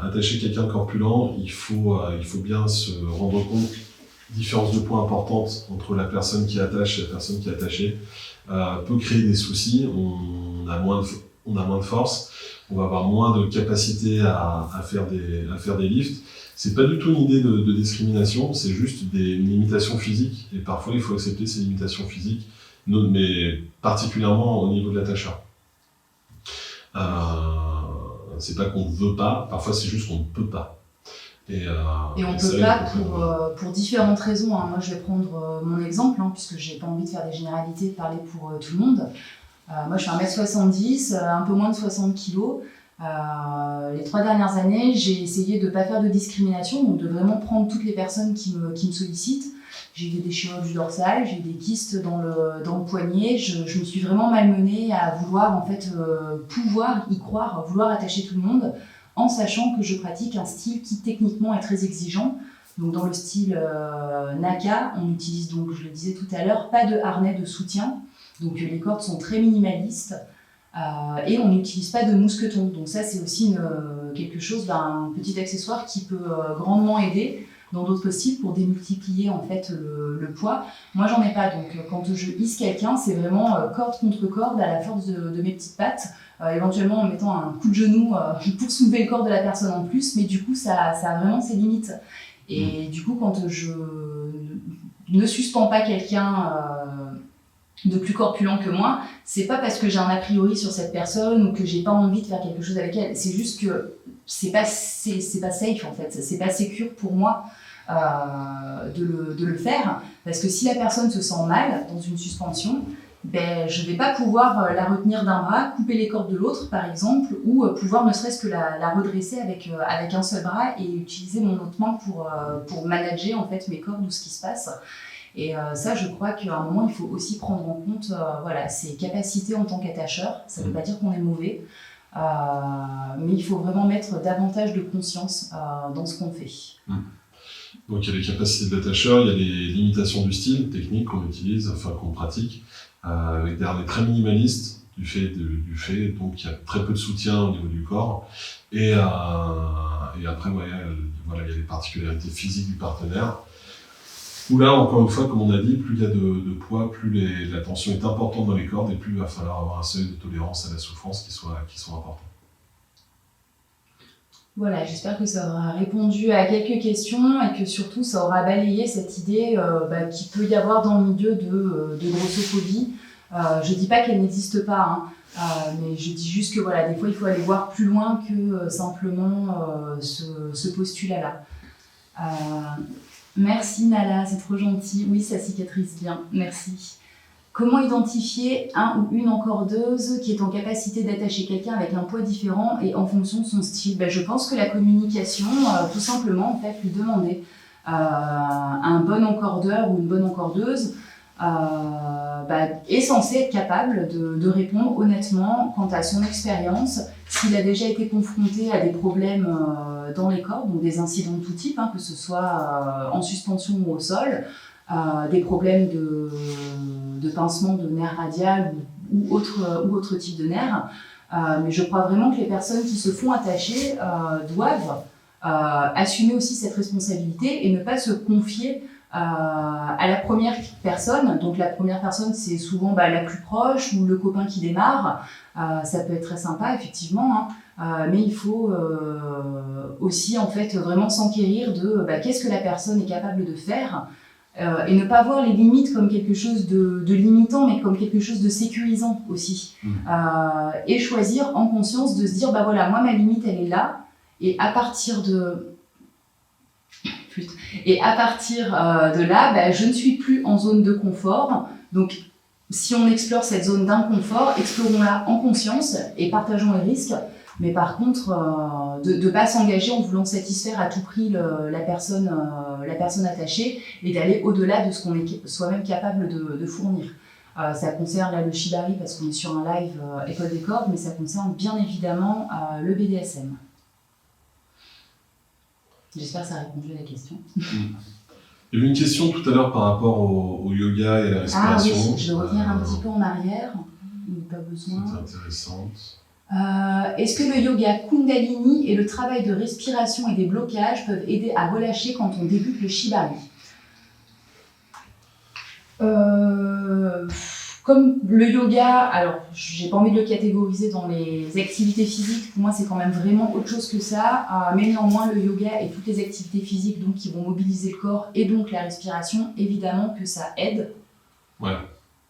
Attacher quelqu'un de corpulent, il faut bien se rendre compte différence de poids importante entre la personne qui attache et la personne qui est attachée. Peut créer des soucis. On a moins de force. On va avoir moins de capacité à faire des lifts. C'est pas du tout une idée de discrimination, c'est juste une limitation physique, et parfois il faut accepter ces limitations physiques, mais particulièrement au niveau de l'attacheur. C'est pas qu'on ne veut pas, parfois c'est juste qu'on ne peut pas. Et on ne peut pas pour différentes raisons. Moi je vais prendre mon exemple, puisque j'ai pas envie de faire des généralités, de parler pour tout le monde. Moi, je fais 1m70, un peu moins de 60 kg. Les 3 dernières années, j'ai essayé de ne pas faire de discrimination, donc de vraiment prendre toutes les personnes qui me sollicitent. J'ai eu des déchirures du dorsal, j'ai eu des kystes dans le poignet. Je me suis vraiment malmenée à vouloir en fait pouvoir y croire, vouloir attacher tout le monde, en sachant que je pratique un style qui techniquement est très exigeant. Donc dans le style NACA, on utilise donc, je le disais tout à l'heure, pas de harnais de soutien. Donc les cordes sont très minimalistes et on n'utilise pas de mousqueton. Donc ça c'est aussi quelque chose, un petit accessoire qui peut grandement aider dans d'autres styles pour démultiplier en fait le poids. Moi j'en ai pas, donc quand je hisse quelqu'un, c'est vraiment corde contre corde à la force de mes petites pattes, éventuellement en mettant un coup de genou pour soulever le corps de la personne en plus, mais du coup ça a vraiment ses limites. Et du coup quand je ne suspends pas quelqu'un de plus corpulent que moi, c'est pas parce que j'ai un a priori sur cette personne ou que j'ai pas envie de faire quelque chose avec elle, c'est juste que c'est pas safe en fait, c'est pas sécure pour moi de le faire, parce que si la personne se sent mal dans une suspension, ben, je vais pas pouvoir la retenir d'un bras, couper les cordes de l'autre par exemple, ou pouvoir ne serait-ce que la redresser avec un seul bras et utiliser mon autre main pour manager en fait mes cordes ou ce qui se passe. Et ça, je crois qu'à un moment, il faut aussi prendre en compte ses capacités en tant qu'attacheur. Ça ne veut pas dire qu'on est mauvais, mais il faut vraiment mettre davantage de conscience dans ce qu'on fait. Donc il y a les capacités de l'attacheur, il y a les limitations du style technique qu'on utilise, enfin qu'on pratique, avec des harnais très minimalistes, du fait donc qu'il y a très peu de soutien au niveau du corps. Et après, il y a les particularités physiques du partenaire. Où là, encore une fois, comme on a dit, plus il y a de poids, plus la tension est importante dans les cordes et plus il va falloir avoir un seuil de tolérance à la souffrance qui soit important. Voilà, j'espère que ça aura répondu à quelques questions et que surtout ça aura balayé cette idée qu'il peut y avoir dans le milieu de grossophobie. Je dis pas qu'elle n'existe pas, mais je dis juste que voilà, des fois il faut aller voir plus loin que simplement ce postulat-là. Merci Nala, c'est trop gentil. Oui, ça cicatrise bien, merci. Comment identifier un ou une encordeuse qui est en capacité d'attacher quelqu'un avec un poids différent et en fonction de son style? Je pense que la communication, tout simplement, en fait, lui demander un bon encordeur ou une bonne encordeuse est censé être capable de répondre honnêtement quant à son expérience, s'il a déjà été confronté à des problèmes dans les cordes, donc des incidents de tout type, que ce soit en suspension ou au sol, des problèmes de pincement de nerfs radial ou autre type de nerfs. Mais je crois vraiment que les personnes qui se font attacher doivent assumer aussi cette responsabilité et ne pas se confier à la première personne. Donc la première personne, c'est souvent la plus proche ou le copain qui démarre. Ça peut être très sympa, effectivement, mais il faut aussi en fait vraiment s'enquérir de qu'est-ce que la personne est capable de faire et ne pas voir les limites comme quelque chose de limitant, mais comme quelque chose de sécurisant aussi. Et choisir en conscience de se dire, voilà, moi ma limite elle est là, et à partir de là, je ne suis plus en zone de confort. Donc, si on explore cette zone d'inconfort, explorons-la en conscience et partageons les risques. Mais par contre, de ne pas s'engager en voulant satisfaire à tout prix la personne attachée et d'aller au-delà de ce qu'on est soi-même capable de fournir. Ça concerne là, le shibari parce qu'on est sur un live école des cordes, mais ça concerne bien évidemment le BDSM. J'espère que ça a répondu à la question. Il y avait une question tout à l'heure par rapport au yoga et à la respiration. Ah oui, je vais revenir un petit peu en arrière. Il n'y a pas besoin. C'est intéressante. Est-ce que le yoga Kundalini et le travail de respiration et des blocages peuvent aider à relâcher quand on débute le shibari? Comme le yoga, alors j'ai pas envie de le catégoriser dans les activités physiques, pour moi c'est quand même vraiment autre chose que ça, mais néanmoins le yoga et toutes les activités physiques donc, qui vont mobiliser le corps et donc la respiration, évidemment que ça aide. Ouais,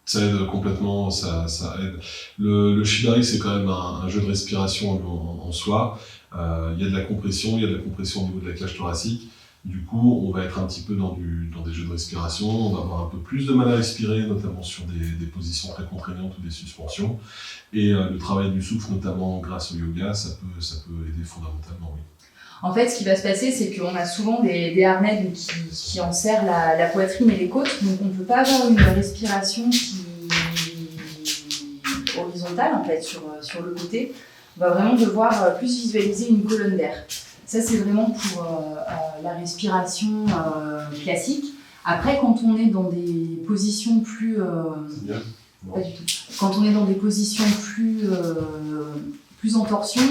ça aide complètement, ça aide. Le shibari c'est quand même un jeu de respiration en soi, il y a de la compression au niveau de la cage thoracique. Du coup, on va être un petit peu dans des jeux de respiration, on va avoir un peu plus de mal à respirer, notamment sur des positions très contraignantes ou des suspensions. Et le travail du souffle, notamment grâce au yoga, ça peut aider fondamentalement, oui. En fait, ce qui va se passer, c'est qu'on a souvent des harnais qui enserrent la poitrine et les côtes, donc on ne peut pas avoir une respiration horizontale en fait, sur le côté. On va vraiment devoir plus visualiser une colonne d'air. Ça, c'est vraiment pour la respiration classique. Après, quand on est dans des positions plus... Pas du tout. Quand on est dans des positions plus en torsion,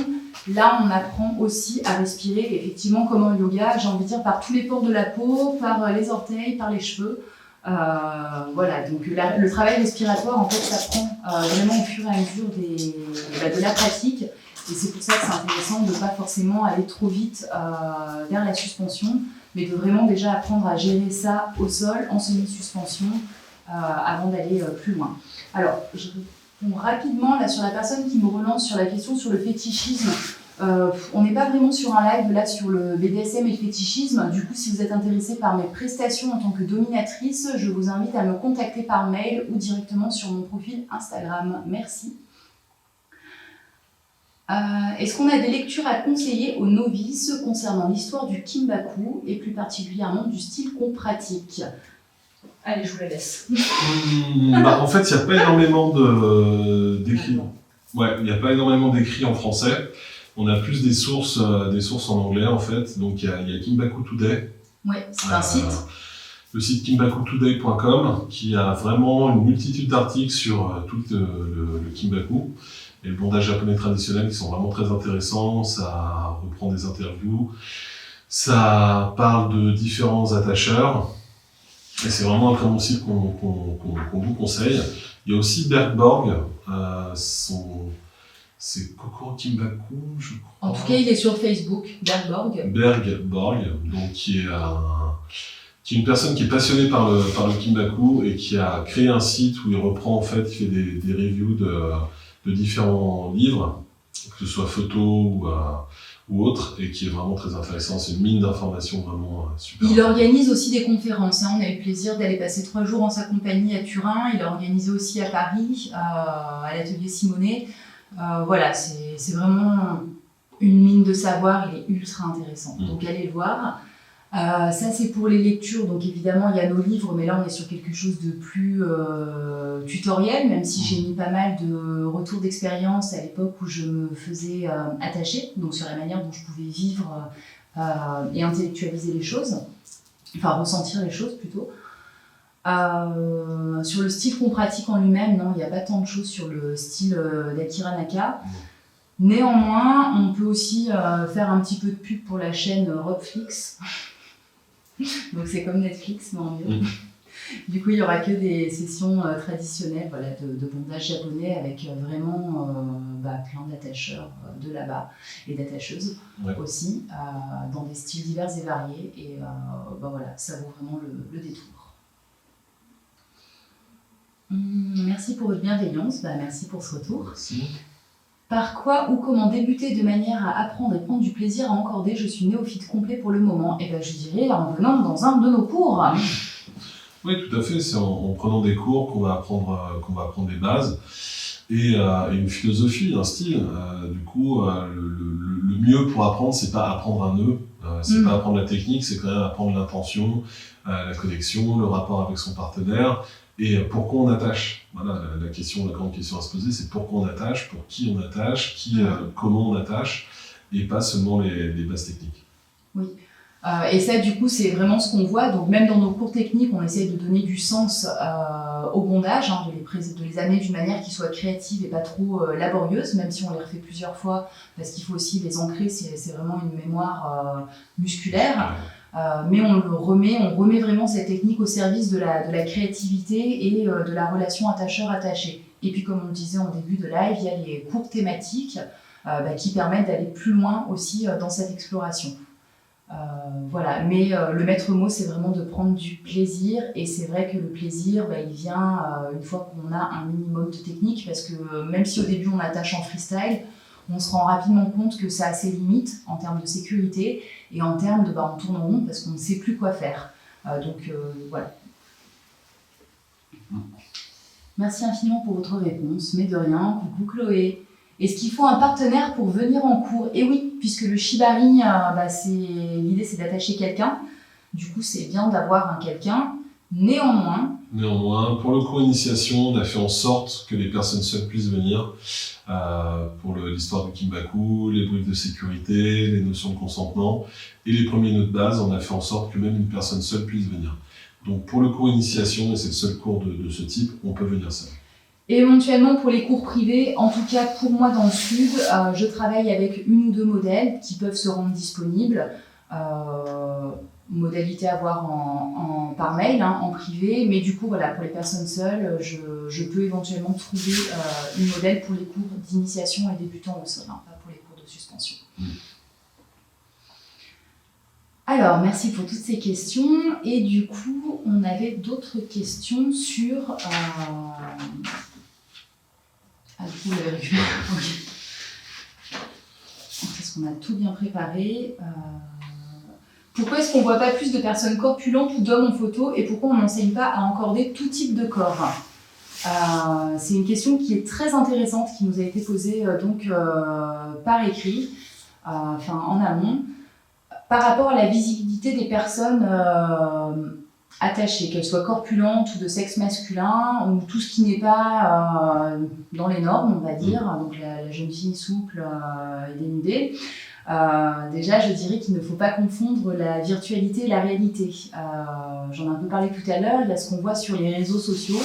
là, on apprend aussi à respirer, effectivement, comme en yoga, j'ai envie de dire, par tous les pores de la peau, par les orteils, par les cheveux. Voilà, donc le travail respiratoire, en fait, ça prend vraiment au fur et à mesure de la pratique. Et c'est pour ça que c'est intéressant de ne pas forcément aller trop vite vers la suspension, mais de vraiment déjà apprendre à gérer ça au sol, en semi-suspension, avant d'aller plus loin. Alors, je réponds rapidement là, sur la personne qui me relance sur la question sur le fétichisme. On n'est pas vraiment sur un live là sur le BDSM et le fétichisme. Du coup, si vous êtes intéressé par mes prestations en tant que dominatrice, je vous invite à me contacter par mail ou directement sur mon profil Instagram. Merci. Est-ce qu'on a des lectures à conseiller aux novices concernant l'histoire du Kinbaku et plus particulièrement du style qu'on pratique? Allez, je vous la laisse. En fait, il n'y a pas énormément d'écrits. Ouais, il n'y a pas énormément d'écrits en français. On a plus des sources en anglais en fait. Donc il y a Kinbaku Today. Ouais, c'est un site. Le site kinbakutoday.com qui a vraiment une multitude d'articles sur tout le Kinbaku et le bondage japonais traditionnel qui sont vraiment très intéressants. Ça reprend des interviews, ça parle de différents attacheurs et c'est vraiment un très bon site qu'on vous conseille. Il y a aussi Bergborg, c'est Kokoro Kinbaku, je crois. En tout cas, il est sur Facebook, Bergborg. Bergborg, donc qui est une personne qui est passionnée par le Kinbaku et qui a créé un site où il reprend, en fait, il fait des reviews de différents livres, que ce soit photos ou autres, et qui est vraiment très intéressant. C'est une mine d'informations vraiment super. Il organise aussi des conférences. On a eu le plaisir d'aller passer 3 jours en sa compagnie à Turin. Il a organisé aussi à Paris, à l'atelier Simonet. Voilà, c'est vraiment une mine de savoir. Il est ultra intéressant. Donc allez le voir. Ça c'est pour les lectures, donc évidemment il y a nos livres, mais là on est sur quelque chose de plus tutoriel, même si j'ai mis pas mal de retours d'expérience à l'époque où je me faisais attacher, donc sur la manière dont je pouvais vivre et intellectualiser les choses, enfin ressentir les choses plutôt. Sur le style qu'on pratique en lui-même, non, il n'y a pas tant de choses sur le style d'Akira Naka. Néanmoins, on peut aussi faire un petit peu de pub pour la chaîne Robflix. Donc c'est comme Netflix, mais en mieux. Du coup, il n'y aura que des sessions traditionnelles voilà, de bondage japonais avec vraiment plein d'attacheurs de là-bas et d'attacheuses aussi, dans des styles divers et variés. Et voilà, ça vaut vraiment le détour. Merci pour votre bienveillance, merci pour ce retour. Merci. Par quoi ou comment débuter de manière à apprendre et prendre du plaisir à encorder? Je suis néophyte complet pour le moment. Et je dirais en venant dans un de nos cours. Oui, tout à fait. C'est en prenant des cours qu'on va apprendre les bases et une philosophie, un style. Du coup, le mieux pour apprendre, c'est pas apprendre un nœud, c'est pas apprendre la technique, c'est quand même apprendre l'intention, la connexion, le rapport avec son partenaire. Et pourquoi on attache? Voilà, la grande question à se poser, c'est pourquoi on attache, pour qui on attache, comment on attache, et pas seulement les bases techniques. Oui. Et ça, du coup, c'est vraiment ce qu'on voit. Donc, même dans nos cours techniques, on essaye de donner du sens au bondage, de les amener d'une manière qui soit créative et pas trop laborieuse, même si on les refait plusieurs fois, parce qu'il faut aussi les ancrer, c'est vraiment une mémoire musculaire. Mais on remet vraiment cette technique au service de la créativité et de la relation attacheur-attaché. Et puis comme on le disait en début de live, il y a les cours thématiques qui permettent d'aller plus loin aussi dans cette exploration. Voilà, mais le maître mot c'est vraiment de prendre du plaisir, et c'est vrai que le plaisir il vient une fois qu'on a un minimum de technique, parce que même si au début on attache en freestyle, on se rend rapidement compte que ça a ses limites en termes de sécurité et en termes de on tourne en rond parce qu'on ne sait plus quoi faire. Voilà. Merci infiniment pour votre réponse, mais de rien. Coucou Chloé. Est-ce qu'il faut un partenaire pour venir en cours? Et oui, puisque le shibari, l'idée c'est d'attacher quelqu'un. Du coup, c'est bien d'avoir un quelqu'un. Néanmoins, pour le cours initiation, on a fait en sorte que les personnes seules puissent venir. Pour l'histoire du Kimbaku, les briefs de sécurité, les notions de consentement et les premiers nœuds de base, on a fait en sorte que même une personne seule puisse venir. Donc pour le cours initiation, et c'est le seul cours de ce type, on peut venir seul. Et éventuellement pour les cours privés, en tout cas pour moi dans le sud, je travaille avec une ou deux modèles qui peuvent se rendre disponibles. Modalité à voir par mail, en privé, mais du coup voilà, pour les personnes seules, je peux éventuellement trouver une modèle pour les cours d'initiation et débutants au sol, pas pour les cours de suspension. Alors, merci pour toutes ces questions, et du coup, on avait d'autres questions sur... du coup, vous l'avez récupéré. Ok. Est-ce qu'on a tout bien préparé? Pourquoi est-ce qu'on ne voit pas plus de personnes corpulentes ou d'hommes en photo et pourquoi on n'enseigne pas à encorder tout type de corps? C'est une question qui est très intéressante, qui nous a été posée par écrit, en amont, par rapport à la visibilité des personnes attachées, qu'elles soient corpulentes ou de sexe masculin, ou tout ce qui n'est pas dans les normes, on va dire, donc la jeune fille souple et dénudée. Déjà, je dirais qu'il ne faut pas confondre la virtualité et la réalité. J'en ai un peu parlé tout à l'heure, il y a ce qu'on voit sur les réseaux sociaux,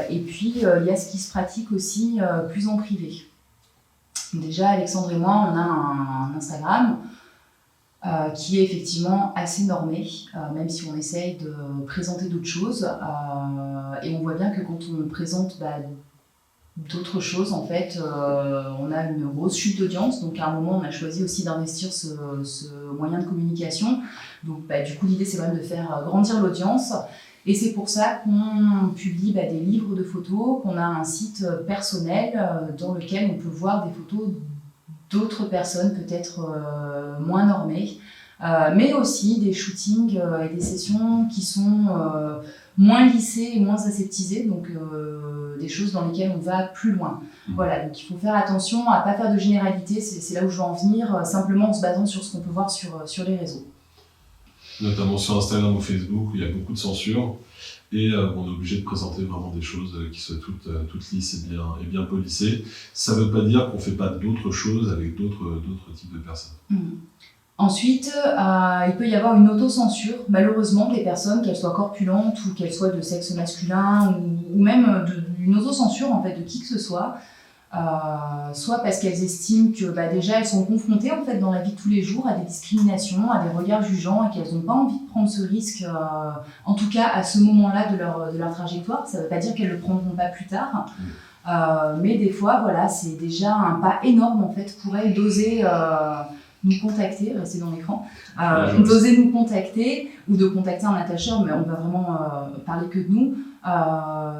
et puis il y a ce qui se pratique aussi plus en privé. Déjà, Alexandre et moi, on a un Instagram qui est effectivement assez normé, même si on essaye de présenter d'autres choses. Et on voit bien que quand on présente d'autres choses, en fait, on a une grosse chute d'audience. Donc à un moment, on a choisi aussi d'investir ce moyen de communication. Donc du coup, l'idée, c'est même de faire grandir l'audience. Et c'est pour ça qu'on publie des livres de photos, qu'on a un site personnel dans lequel on peut voir des photos d'autres personnes peut-être moins normées, mais aussi des shootings et des sessions qui sont moins lissées et moins aseptisées, donc des choses dans lesquelles on va plus loin. Voilà, donc il faut faire attention à ne pas faire de généralité, c'est là où je veux en venir, simplement en se basant sur ce qu'on peut voir sur les réseaux. Notamment sur Instagram ou Facebook, où il y a beaucoup de censure, et on est obligé de présenter vraiment des choses qui soient toutes lisses et bien polissées. Ça ne veut pas dire qu'on ne fait pas d'autres choses avec d'autres types de personnes. Ensuite, il peut y avoir une autocensure, malheureusement, des personnes, qu'elles soient corpulentes ou qu'elles soient de sexe masculin, ou même une autocensure en fait, de qui que ce soit. Soit parce qu'elles estiment que déjà elles sont confrontées en fait, dans la vie de tous les jours à des discriminations, à des regards jugeants et qu'elles n'ont pas envie de prendre ce risque, en tout cas à ce moment-là de leur trajectoire. Ça ne veut pas dire qu'elles ne le prendront pas plus tard, mais des fois voilà, c'est déjà un pas énorme en fait, pour elles d'oser nous contacter, rester dans l'écran, d'oser nous contacter ou de contacter un attacheur, mais on va vraiment parler que de nous.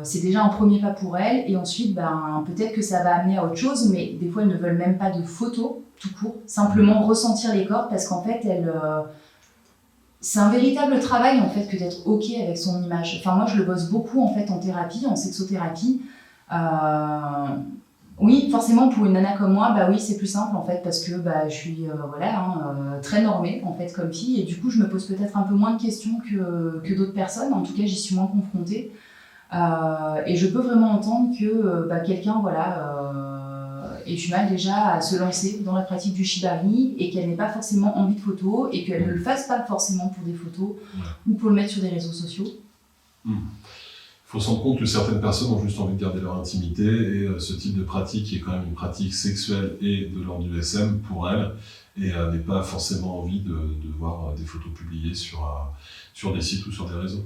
C'est déjà un premier pas pour elles et ensuite peut-être que ça va amener à autre chose, mais des fois elles ne veulent même pas de photos tout court, simplement ressentir les corps parce qu'en fait c'est un véritable travail en fait que d'être ok avec son image. Enfin moi je le bosse beaucoup en fait en thérapie, en sexothérapie. Oui, forcément pour une nana comme moi, oui c'est plus simple en fait parce que je suis très normée en fait comme fille et du coup je me pose peut-être un peu moins de questions que d'autres personnes. En tout cas j'y suis moins confrontée. Et je peux vraiment entendre que quelqu'un ait du mal déjà à se lancer dans la pratique du shibari et qu'elle n'ait pas forcément envie de photos et qu'elle ne le fasse pas forcément pour des photos ou pour le mettre sur des réseaux sociaux. Il faut se rendre compte que certaines personnes ont juste envie de garder leur intimité et ce type de pratique qui est quand même une pratique sexuelle et de l'ordre du SM pour elles et n'ait pas forcément envie de voir des photos publiées sur des sites ou sur des réseaux.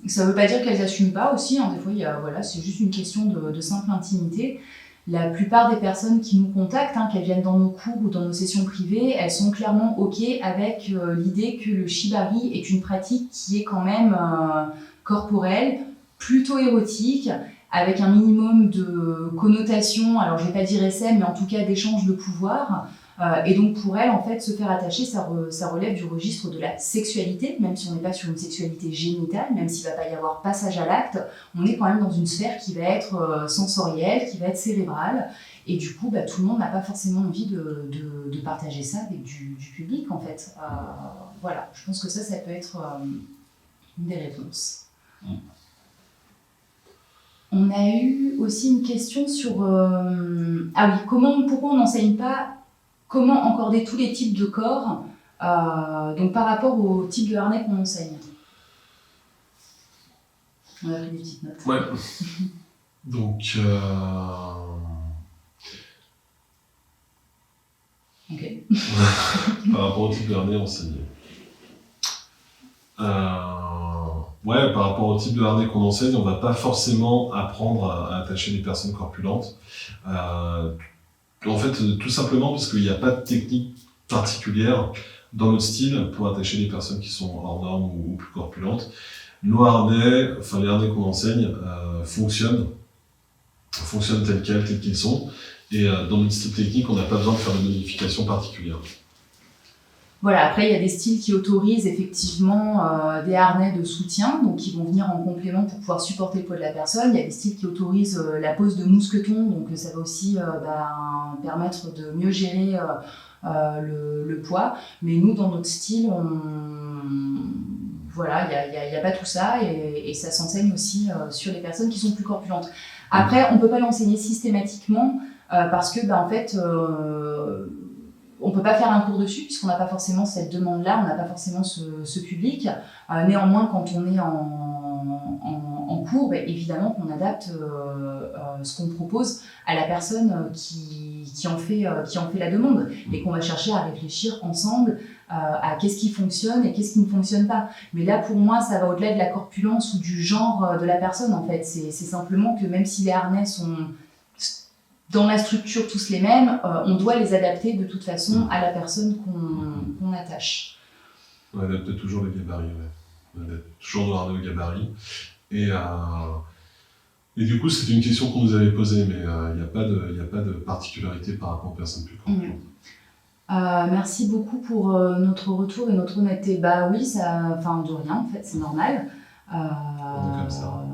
Ça ne veut pas dire qu'elles n'assument pas aussi, des fois c'est juste une question de simple intimité. La plupart des personnes qui nous contactent, qu'elles viennent dans nos cours ou dans nos sessions privées, elles sont clairement ok avec l'idée que le shibari est une pratique qui est quand même corporelle, plutôt érotique, avec un minimum de connotation, alors je ne vais pas dire SM, mais en tout cas d'échange de pouvoir. Et donc pour elle, en fait, se faire attacher, ça relève du registre de la sexualité, même si on n'est pas sur une sexualité génitale, même s'il ne va pas y avoir passage à l'acte, on est quand même dans une sphère qui va être sensorielle, qui va être cérébrale. Et du coup, tout le monde n'a pas forcément envie de partager ça avec du public, en fait. Voilà, je pense que ça peut être une des réponses. On a eu aussi une question sur... pourquoi on n'enseigne pas comment encorder tous les types de corps, donc par rapport au type de harnais qu'on enseigne. On a pris des petites notes. Ouais. Donc... Ok. Par rapport au type de harnais enseigné. Ouais, par rapport au type de harnais qu'on enseigne, on ne va pas forcément apprendre à attacher des personnes corpulentes. En fait, tout simplement parce qu'il n'y a pas de technique particulière dans notre style pour attacher des personnes qui sont hors normes ou plus corpulentes. Nos harnais, les harnais qu'on enseigne, fonctionnent tels qu'ils sont. Et dans notre style technique, on n'a pas besoin de faire de modifications particulières. Voilà, après il y a des styles qui autorisent effectivement des harnais de soutien, donc qui vont venir en complément pour pouvoir supporter le poids de la personne. Il y a des styles qui autorisent la pose de mousqueton, donc ça va aussi permettre de mieux gérer le poids. Mais nous, dans notre style, voilà, il n'y a pas tout ça et ça s'enseigne aussi sur les personnes qui sont plus corpulentes. Après, on ne peut pas l'enseigner systématiquement parce que, en fait, on ne peut pas faire un cours dessus puisqu'on n'a pas forcément cette demande-là, on n'a pas forcément ce public. Néanmoins, quand on est en cours, évidemment qu'on adapte ce qu'on propose à la personne qui en fait la demande et qu'on va chercher à réfléchir ensemble à qu'est-ce qui fonctionne et qu'est-ce qui ne fonctionne pas. Mais là, pour moi, ça va au-delà de la corpulence ou du genre de la personne, en fait. C'est simplement que même si les harnais sont dans la structure tous les mêmes, on doit les adapter de toute façon à la personne qu'on attache. On adapte toujours le gabarit, ouais. On adapte toujours nos harnais au gabarit. Et du coup, c'était une question qu'on nous avait posée, mais il n'y a pas de particularité par rapport aux personnes plus corpulentes. Merci beaucoup pour notre retour et notre honnêteté. Oui, de rien en fait, c'est normal. On est comme ça.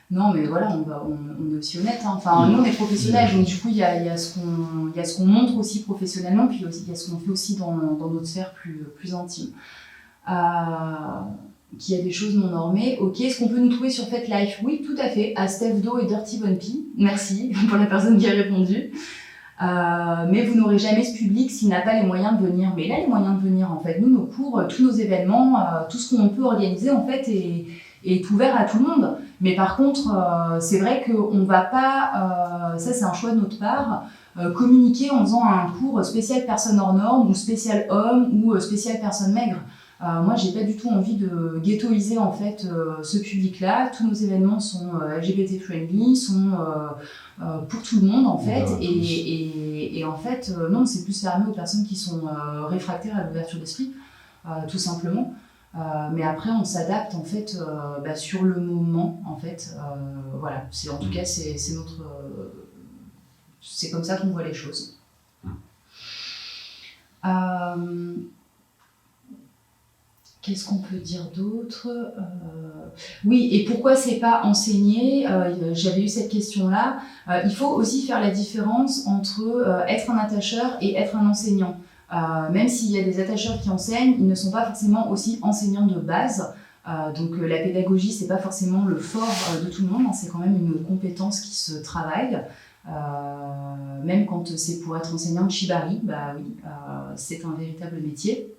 Non, mais voilà, on est aussi honnête. Nous, on est professionnels, donc du coup, il y a ce qu'on montre aussi professionnellement, puis il y a ce qu'on fait aussi dans notre sphère plus intime. Qu'il y a des choses non normées. Ok, est-ce qu'on peut nous trouver sur FetLife? Oui, tout à fait, à Stephdo et Dirty Von P. Merci pour la personne qui a répondu. Mais vous n'aurez jamais ce public s'il n'a pas les moyens de venir. Mais il a les moyens de venir, en fait. Nous, nos cours, tous nos événements, tout ce qu'on peut organiser, en fait, est ouvert à tout le monde. Mais par contre, c'est vrai qu'on ne va pas, ça c'est un choix de notre part, communiquer en faisant un cours spécial personne hors norme ou spécial homme ou spécial personne maigre. Moi, j'ai pas du tout envie de ghettoiser en fait ce public-là. Tous nos événements sont LGBT friendly, sont pour tout le monde en fait. Et en fait, non, c'est plus fermé aux personnes qui sont réfractaires à l'ouverture d'esprit, tout simplement. Mais après, on s'adapte en fait sur le moment en fait. Voilà, en tout cas, c'est notre, c'est comme ça qu'on voit les choses. Qu'est-ce qu'on peut dire d'autre? Oui, et pourquoi c'est pas enseigné? J'avais eu cette question-là. Il faut aussi faire la différence entre être un attacheur et être un enseignant. Même s'il y a des attacheurs qui enseignent, ils ne sont pas forcément aussi enseignants de base. Donc la pédagogie, c'est pas forcément le fort de tout le monde, hein, c'est quand même une compétence qui se travaille. Même quand c'est pour être enseignant de shibari, oui, c'est un véritable métier.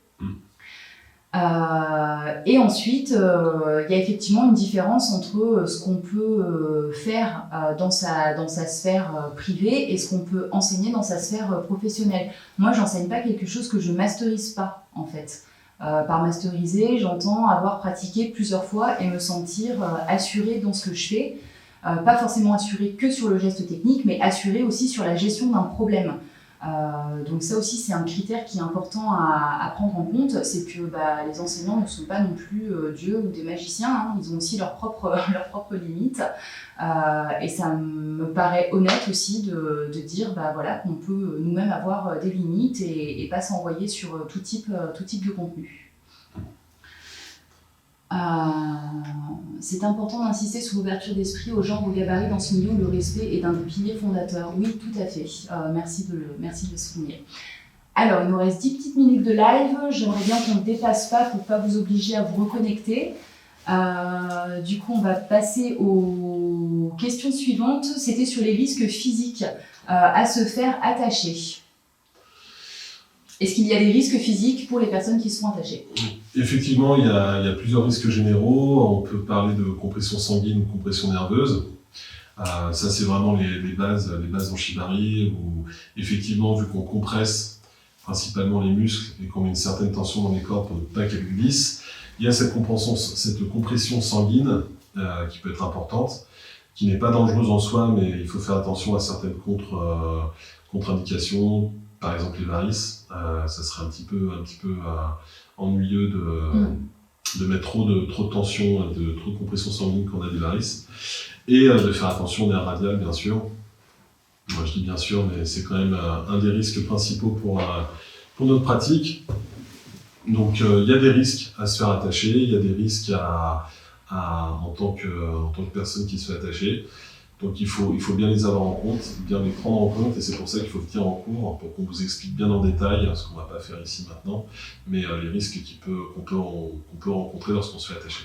Et ensuite, il y a effectivement une différence entre ce qu'on peut faire dans sa sphère privée et ce qu'on peut enseigner dans sa sphère professionnelle. Moi, j'enseigne pas quelque chose que je masterise pas, en fait. Par masteriser, j'entends avoir pratiqué plusieurs fois et me sentir assurée dans ce que je fais. Pas forcément assurée que sur le geste technique, mais assurée aussi sur la gestion d'un problème. Donc ça aussi, c'est un critère qui est important à prendre en compte, c'est que les enseignants ne sont pas non plus dieux ou des magiciens, hein, ils ont aussi leurs propres limites. Et ça me paraît honnête aussi de dire qu'on peut nous-mêmes avoir des limites et pas s'envoyer sur tout type de contenu. C'est important d'insister sur l'ouverture d'esprit aux genres, au gabarit dans ce milieu où le respect est un des piliers fondateurs. Oui, tout à fait. Merci de le souligner. Alors, il nous reste 10 petites minutes de live. J'aimerais bien qu'on ne dépasse pas pour ne pas vous obliger à vous reconnecter. Du coup, on va passer aux questions suivantes. C'était sur les risques physiques à se faire attacher. Est-ce qu'il y a des risques physiques pour les personnes qui se font attacher ? Effectivement, il y a plusieurs risques généraux. On peut parler de compression sanguine ou compression nerveuse. Ça, c'est vraiment les bases en shibari, où effectivement, vu qu'on compresse principalement les muscles et qu'on met une certaine tension dans les cordes pour ne pas qu'elles glissent, il y a cette compression sanguine qui peut être importante, qui n'est pas dangereuse en soi, mais il faut faire attention à certaines contre-indications. Par exemple, les varices, ça serait un petit peu ennuyeux de mettre trop de tension, trop de compression sanguine quand on a des varices. Et de faire attention au nerf radial, bien sûr. Moi, je dis bien sûr, mais c'est quand même un des risques principaux pour notre pratique. Donc, il y a des risques à se faire attacher, il y a des risques en tant que personne qui se fait attacher. Donc il faut bien les avoir en compte, bien les prendre en compte, et c'est pour ça qu'il faut venir en cours pour qu'on vous explique bien en détail, ce qu'on ne va pas faire ici maintenant, mais les risques qu'on peut rencontrer lorsqu'on se fait attacher.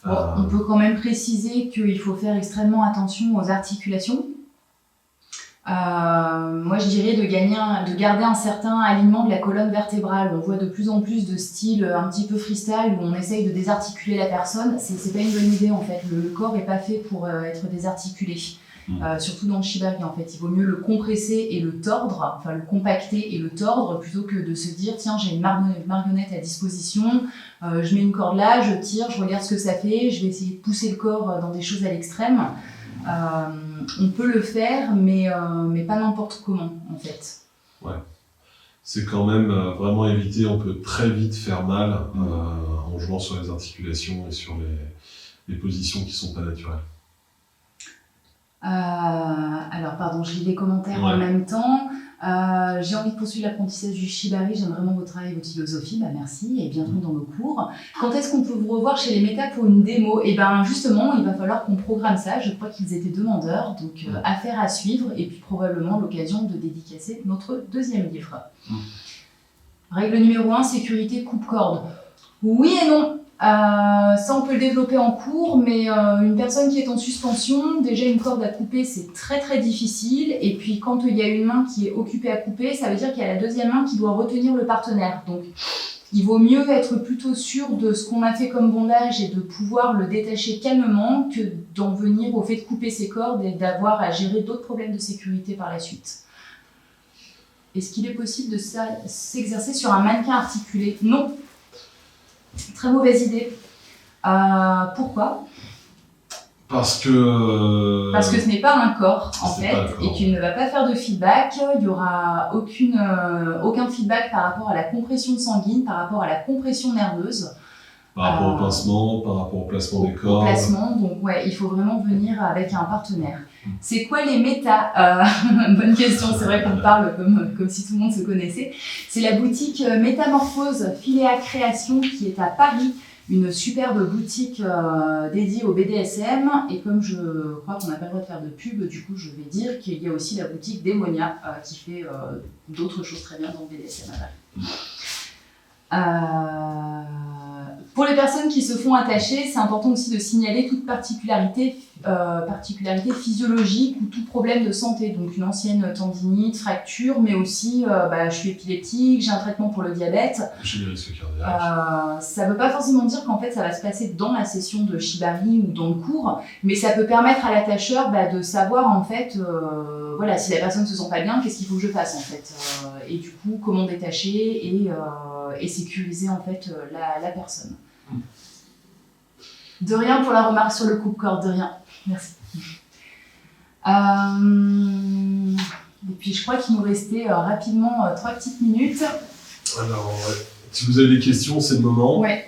On peut quand même préciser qu'il faut faire extrêmement attention aux articulations. Moi je dirais de garder un certain alignement de la colonne vertébrale. On voit de plus en plus de styles un petit peu freestyle où on essaye de désarticuler la personne. C'est pas une bonne idée en fait. Le corps est pas fait pour être désarticulé. Surtout dans le shibari en fait. Il vaut mieux le compresser et le tordre, enfin le compacter et le tordre plutôt que de se dire tiens j'ai une marionnette à disposition, je mets une corde là, je tire, je regarde ce que ça fait, je vais essayer de pousser le corps dans des choses à l'extrême. On peut le faire, mais pas n'importe comment, en fait. Ouais. C'est quand même vraiment éviter, on peut très vite faire mal en jouant sur les articulations et sur les positions qui ne sont pas naturelles. Alors, pardon, je lis les commentaires en même temps. J'ai envie de poursuivre l'apprentissage du shibari, j'aime vraiment votre travail et votre philosophie, merci, et bienvenue dans nos cours. Quand est-ce qu'on peut vous revoir chez les méta pour une démo ? Et bien justement, il va falloir qu'on programme ça, je crois qu'ils étaient demandeurs, donc affaire à suivre, et puis probablement l'occasion de dédicacer notre deuxième livre. Règle numéro 1, sécurité coupe-corde. Oui et non. Ça on peut le développer en cours, mais une personne qui est en suspension, déjà une corde à couper c'est très très difficile, et puis quand il y a une main qui est occupée à couper, ça veut dire qu'il y a la deuxième main qui doit retenir le partenaire. Donc il vaut mieux être plutôt sûr de ce qu'on a fait comme bondage et de pouvoir le détacher calmement que d'en venir au fait de couper ses cordes et d'avoir à gérer d'autres problèmes de sécurité par la suite. Est-ce qu'il est possible de s'exercer sur un mannequin articulé ? Non. Très mauvaise idée. Pourquoi ? Parce que ce n'est pas un corps, en fait, et qu'il ne va pas faire de feedback. Il n'y aura aucun feedback par rapport à la compression sanguine, par rapport à la compression nerveuse. Par rapport au pincement, par rapport au placement des cordes. Au placement, donc ouais, il faut vraiment venir avec un partenaire. C'est quoi les méta ? Bonne question, c'est vrai qu'on parle comme si tout le monde se connaissait. C'est la boutique Métamorphose Philéa Création qui est à Paris, une superbe boutique dédiée au BDSM. Et comme je crois qu'on n'a pas le droit de faire de pub, du coup je vais dire qu'il y a aussi la boutique Démonia qui fait d'autres choses très bien dans le BDSM à Paris. Pour les personnes qui se font attacher, c'est important aussi de signaler toute particularité physiologique ou tout problème de santé, donc une ancienne tendinite, fracture, mais aussi je suis épileptique, j'ai un traitement pour le diabète. J'ai des risques cardiaques. Ça ne veut pas forcément dire qu'en fait ça va se passer dans la session de shibari ou dans le cours, mais ça peut permettre à l'attacheur de savoir en fait, si la personne ne se sent pas bien, qu'est-ce qu'il faut que je fasse en fait, et du coup comment détacher et sécuriser en fait la personne. De rien pour la remarque sur le coupe-corde, de rien. Merci. Les puis je crois qu'il nous restait rapidement 3 petites minutes. Alors, si vous avez des questions, c'est le moment. Ouais.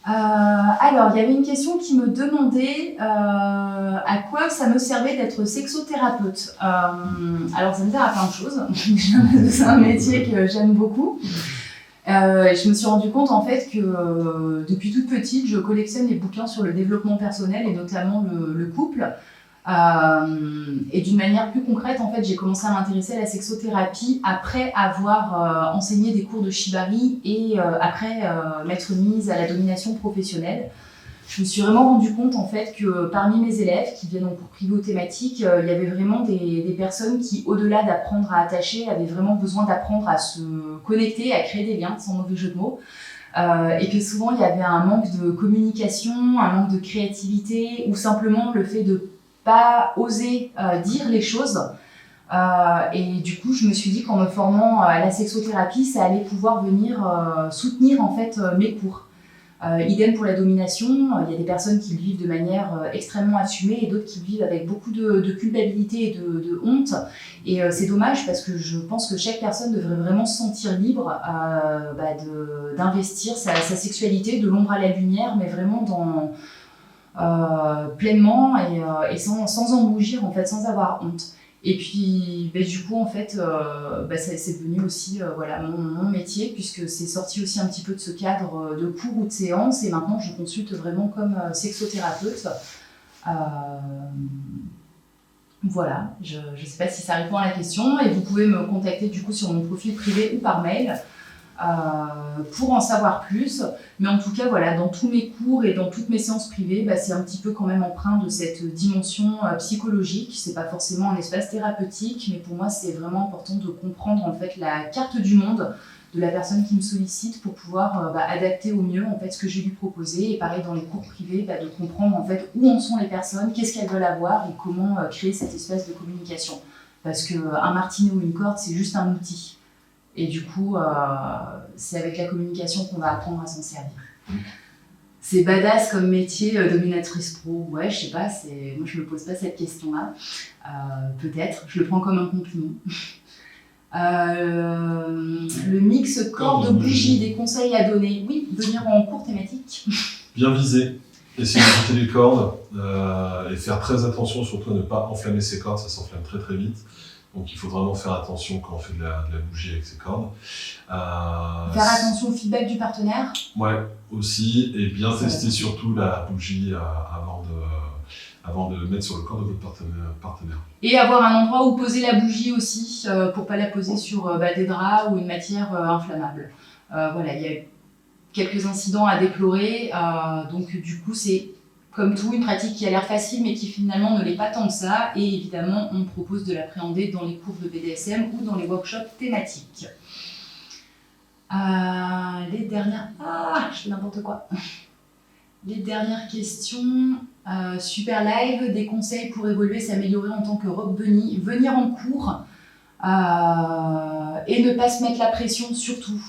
Alors, il y avait une question qui me demandait à quoi ça me servait d'être sexothérapeute. Alors, ça me sert à plein de choses. C'est un métier que j'aime beaucoup. Je me suis rendu compte en fait que depuis toute petite, je collectionne les bouquins sur le développement personnel et notamment le couple. Et d'une manière plus concrète, en fait, j'ai commencé à m'intéresser à la sexothérapie après avoir enseigné des cours de shibari et après m'être mise à la domination professionnelle. Je me suis vraiment rendu compte en fait que parmi mes élèves qui viennent en cours privé ou thématique, il y avait vraiment des personnes qui, au-delà d'apprendre à attacher, avaient vraiment besoin d'apprendre à se connecter, à créer des liens, sans mauvais jeu de mots. Et que souvent il y avait un manque de communication, un manque de créativité ou simplement le fait de pas oser dire les choses. Et du coup, je me suis dit qu'en me formant à la sexothérapie, ça allait pouvoir venir soutenir en fait mes cours. Idem pour la domination, il y a des personnes qui le vivent de manière extrêmement assumée et d'autres qui le vivent avec beaucoup de culpabilité et de honte. Et c'est dommage parce que je pense que chaque personne devrait vraiment se sentir libre d'investir sa sexualité de l'ombre à la lumière, mais vraiment pleinement et sans en rougir, en fait, sans avoir honte. Et puis, du coup, en fait, c'est devenu aussi mon métier, puisque c'est sorti aussi un petit peu de ce cadre de cours ou de séance, et maintenant je consulte vraiment comme sexothérapeute. Voilà, je ne sais pas si ça répond à la question, et vous pouvez me contacter du coup sur mon profil privé ou par mail pour en savoir plus. Mais en tout cas, voilà, dans tous mes cours et dans toutes mes séances privées, c'est un petit peu quand même empreint de cette dimension psychologique. C'est pas forcément un espace thérapeutique, mais pour moi, c'est vraiment important de comprendre en fait la carte du monde de la personne qui me sollicite pour pouvoir adapter au mieux en fait ce que je vais lui proposer. Et pareil dans les cours privés, de comprendre en fait où en sont les personnes, qu'est-ce qu'elles veulent avoir et comment créer cet espace de communication. Parce qu'un martinet ou une corde, c'est juste un outil. Et du coup, c'est avec la communication qu'on va apprendre à s'en servir. C'est badass comme métier, dominatrice pro. Ouais, je sais pas, moi je me pose pas cette question-là. Peut-être, je le prends comme un compliment. Le mix corde-bougie, des conseils à donner. Oui, venir en cours thématique. Bien viser, essayer d'éviter les cordes et faire très attention surtout à ne pas enflammer ses cordes, ça s'enflamme très très vite. Donc il faut vraiment faire attention quand on fait de la bougie avec ses cordes. Faire attention au feedback du partenaire. Ouais, aussi, et bien tester surtout la bougie avant de mettre sur le corps de votre partenaire. Et avoir un endroit où poser la bougie aussi, pour pas la poser sur des draps ou une matière inflammable. Voilà, il y a quelques incidents à déplorer, donc du coup c'est comme tout, une pratique qui a l'air facile, mais qui finalement ne l'est pas tant que ça. Et évidemment, on propose de l'appréhender dans les cours de BDSM ou dans les workshops thématiques. Les dernières... je fais n'importe quoi. Les dernières questions. Super live, des conseils pour évoluer, s'améliorer en tant que Rob Bunny. Venir en cours et ne pas se mettre la pression, surtout.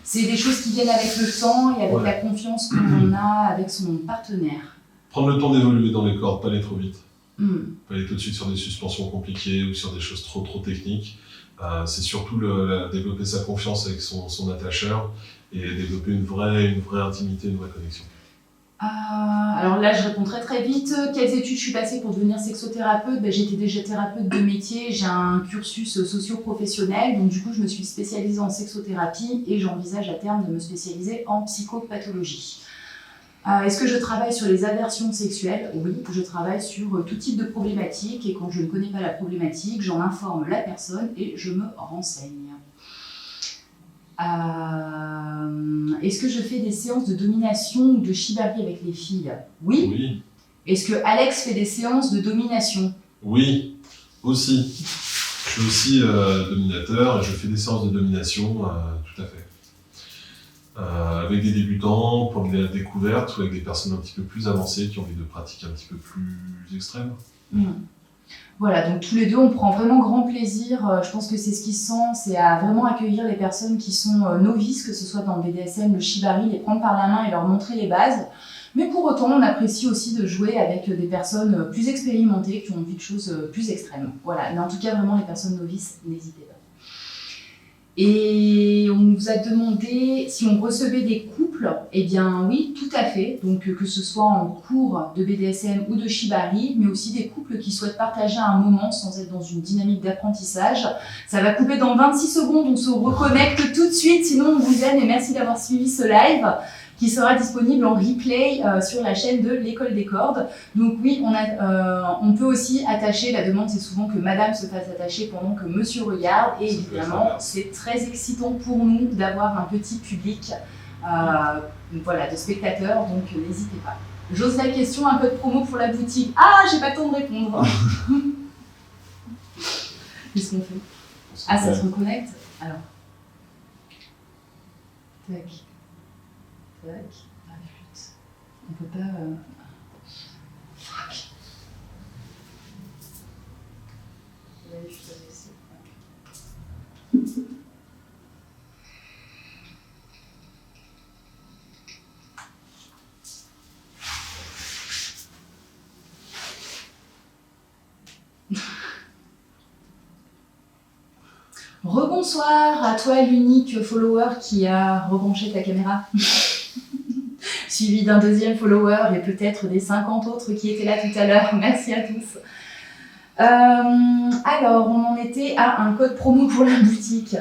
C'est des choses qui viennent avec le temps et avec la confiance qu'on a avec son partenaire. Prendre le temps d'évoluer dans les cordes, pas aller trop vite. Pas aller tout de suite sur des suspensions compliquées ou sur des choses trop techniques. C'est surtout développer sa confiance avec son attacheur et développer une vraie intimité, une vraie connexion. Alors là, je réponds très vite. Quelles études je suis passée pour devenir sexothérapeute ? J'étais déjà thérapeute de métier, j'ai un cursus socio-professionnel, donc du coup je me suis spécialisée en sexothérapie et j'envisage à terme de me spécialiser en psychopathologie. Est-ce que je travaille sur les aversions sexuelles ? Oui, je travaille sur tout type de problématiques et quand je ne connais pas la problématique, j'en informe la personne et je me renseigne. Est-ce que je fais des séances de domination ou de shibari avec les filles ? Oui. Est-ce que Alex fait des séances de domination ? Oui, aussi. Je suis aussi dominateur et je fais des séances de domination, tout à fait. Avec des débutants, pour de la découverte ou avec des personnes un petit peu plus avancées qui ont envie de pratiques un petit peu plus extrêmes. Voilà, donc tous les deux, on prend vraiment grand plaisir. Je pense que c'est ce qui se sent, c'est à vraiment accueillir les personnes qui sont novices, que ce soit dans le BDSM, le shibari, les prendre par la main et leur montrer les bases. Mais pour autant, on apprécie aussi de jouer avec des personnes plus expérimentées, qui ont envie de choses plus extrêmes. Voilà, mais en tout cas, vraiment, les personnes novices, n'hésitez pas. Et on nous a demandé si on recevait des couples. Eh bien oui, tout à fait. Donc que ce soit en cours de BDSM ou de Shibari, mais aussi des couples qui souhaitent partager un moment sans être dans une dynamique d'apprentissage. Ça va couper dans 26 secondes, on se reconnecte tout de suite, sinon on vous aime et merci d'avoir suivi ce live qui sera disponible en replay sur la chaîne de l'École des Cordes. Donc oui, on peut aussi attacher, la demande c'est souvent que madame se fasse attacher pendant que monsieur regarde, et évidemment c'est très excitant pour nous d'avoir un petit public voilà, de spectateurs, donc n'hésitez pas. J'ose la question, un peu de promo pour la boutique. Ah, j'ai pas le temps de répondre. Qu'est-ce qu'on fait? Ah, ça se reconnecte? Alors. Tac. Tac. Ah, putain. On peut pas... Fuck. Ouais, je suis laissée. Rebonsoir à toi, l'unique follower qui a rebranché ta caméra. Suivi d'un deuxième follower et peut-être des 50 autres qui étaient là tout à l'heure. Merci à tous. Alors, on en était à un code promo pour la boutique.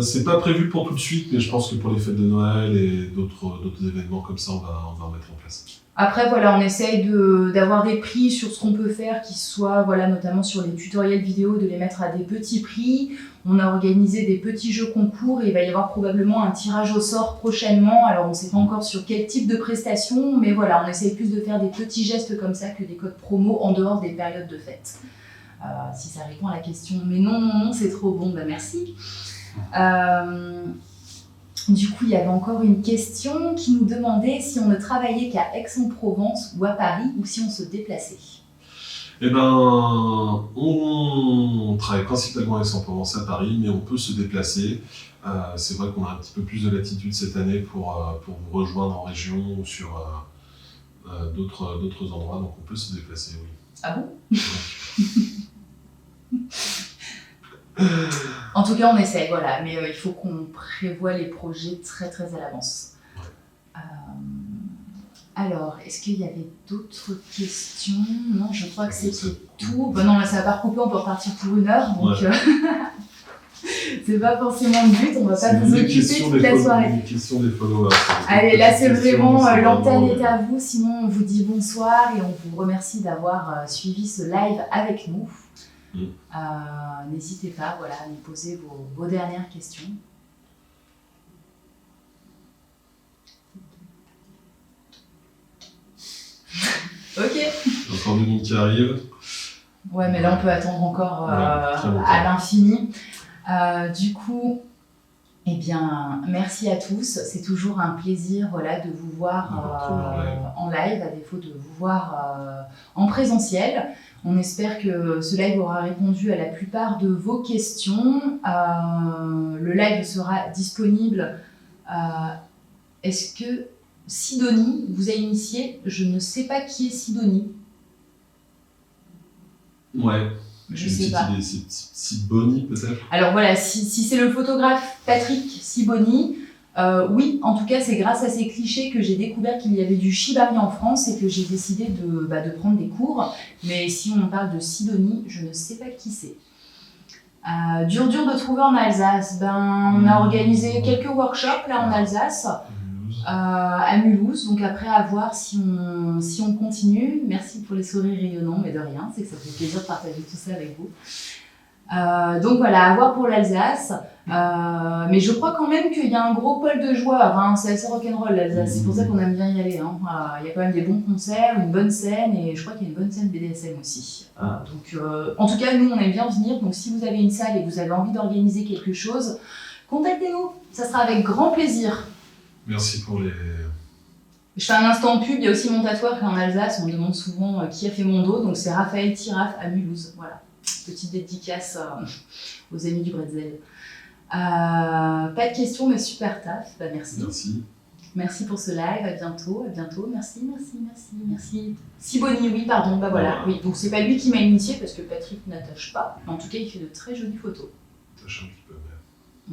C'est pas prévu pour tout de suite, mais je pense que pour les fêtes de Noël et d'autres événements comme ça, on va en mettre en place. Après, voilà, on essaye d'avoir des prix sur ce qu'on peut faire, qui soient, voilà, notamment sur les tutoriels vidéo, de les mettre à des petits prix. On a organisé des petits jeux concours et il va y avoir probablement un tirage au sort prochainement. Alors, on ne sait pas encore sur quel type de prestation, mais voilà, on essaye plus de faire des petits gestes comme ça que des codes promo en dehors des périodes de fête. Si ça répond à la question. Mais non, c'est trop bon, bah merci. Du coup, il y avait encore une question qui nous demandait si on ne travaillait qu'à Aix-en-Provence ou à Paris, ou si on se déplaçait. Eh ben, on travaille principalement à Aix-en-Provence, à Paris, mais on peut se déplacer. C'est vrai qu'on a un petit peu plus de latitude cette année pour vous rejoindre en région ou sur d'autres endroits, donc on peut se déplacer, oui. Ah bon? En tout cas, on essaye, voilà, mais il faut qu'on prévoie les projets très très à l'avance. Ouais. Alors, est-ce qu'il y avait d'autres questions? Non, je crois que c'était tout. Bon, non, là, ça va pas recouper, on peut repartir pour 1 heure, donc ouais. C'est pas forcément le but, on va pas vous occuper toute la soirée. C'est une question des followers. Allez, là, c'est vraiment, l'antenne est à vous, sinon on vous dit bonsoir et on vous remercie d'avoir suivi ce live avec nous. N'hésitez pas, voilà, à nous poser vos dernières questions. Ok. Encore du monde qui arrive. Ouais, mais là on peut attendre encore à l'infini. Du coup, eh bien, merci à tous. C'est toujours un plaisir, voilà, de vous voir en live, à défaut de vous voir en présentiel. On espère que ce live aura répondu à la plupart de vos questions. Le live sera disponible. Est-ce que Sidonie vous a initié? Je ne sais pas qui est Sidonie. Ouais. Je sais pas. C'est Siboni peut-être. Alors voilà, si c'est le photographe Patrick Siboni, oui, en tout cas c'est grâce à ces clichés que j'ai découvert qu'il y avait du Shibari en France et que j'ai décidé de prendre des cours. Mais si on parle de Sidonie, je ne sais pas qui c'est. Dur de trouver en Alsace. On a organisé quelques workshops là en Alsace. À Mulhouse, donc après à voir si on continue. Merci pour les sourires rayonnants, mais de rien, c'est que ça fait plaisir de partager tout ça avec vous. Donc voilà, à voir pour l'Alsace. Mais je crois quand même qu'il y a un gros pôle de joueurs, hein. C'est assez rock'n'roll l'Alsace, c'est pour ça qu'on aime bien y aller. Hein. Il y a quand même des bons concerts, une bonne scène, et je crois qu'il y a une bonne scène BDSM aussi. Donc, en tout cas, nous on aime bien venir, donc si vous avez une salle et que vous avez envie d'organiser quelque chose, contactez-nous, ça sera avec grand plaisir. Merci pour les... Je fais un instant pub, il y a aussi mon tatoueur qui est en Alsace, on me demande souvent qui a fait mon dos, donc c'est Raphaël Tiraf à Mulhouse, voilà. Petite dédicace aux amis du Bretzel. Pas de questions, mais super taf, merci. Merci. Merci pour ce live, à bientôt, merci. Siboni, oui, pardon, bah voilà, oui. Donc c'est pas lui qui m'a initié parce que Patrick n'attache pas. En tout cas, il fait de très jolies photos. Attache un petit peu, mais...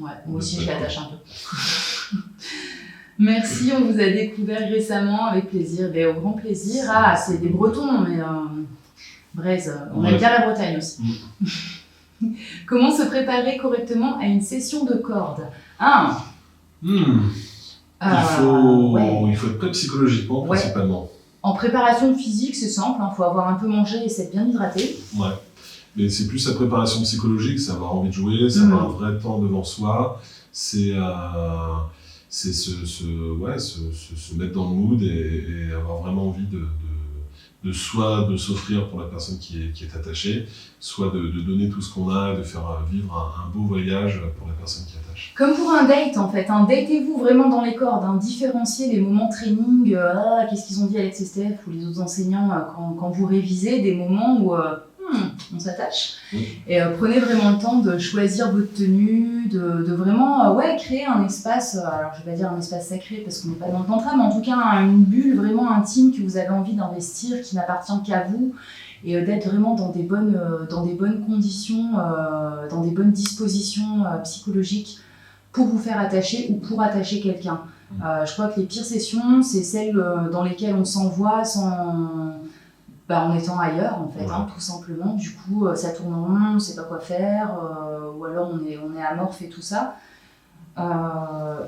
Ouais, moi aussi je l'attache un peu. Merci, on vous a découvert récemment, avec plaisir, au grand plaisir. Ah, c'est des Bretons, mais Braise, on aime bien la Bretagne aussi. Comment se préparer correctement à une session de corde? Il faut être prêt psychologiquement, principalement. En préparation physique, c'est simple, il faut avoir un peu mangé et s'être bien hydraté. Ouais, mais c'est plus la préparation psychologique, c'est avoir envie de jouer, c'est avoir un vrai temps devant soi, c'est se mettre dans le mood et avoir vraiment envie soit de s'offrir pour la personne qui est attachée, soit de donner tout ce qu'on a et de faire vivre un beau voyage pour la personne qui attache. Comme pour un date en fait, datez-vous vraiment dans les cordes, différenciez les moments training, qu'est-ce qu'ils ont dit Alex et Steph ou les autres enseignants quand vous révisez, des moments où on s'attache. Et prenez vraiment le temps de choisir votre tenue, de vraiment créer un espace, alors je vais pas dire un espace sacré parce qu'on n'est pas dans le tantra, mais en tout cas une bulle vraiment intime que vous avez envie d'investir, qui n'appartient qu'à vous, et d'être vraiment dans des bonnes conditions, dans des bonnes dispositions psychologiques pour vous faire attacher ou pour attacher quelqu'un. Je crois que les pires sessions, c'est celles dans lesquelles on s'envoie en étant ailleurs en fait, tout simplement. Du coup, ça tourne en rond, on ne sait pas quoi faire, ou alors on est amorphe et tout ça.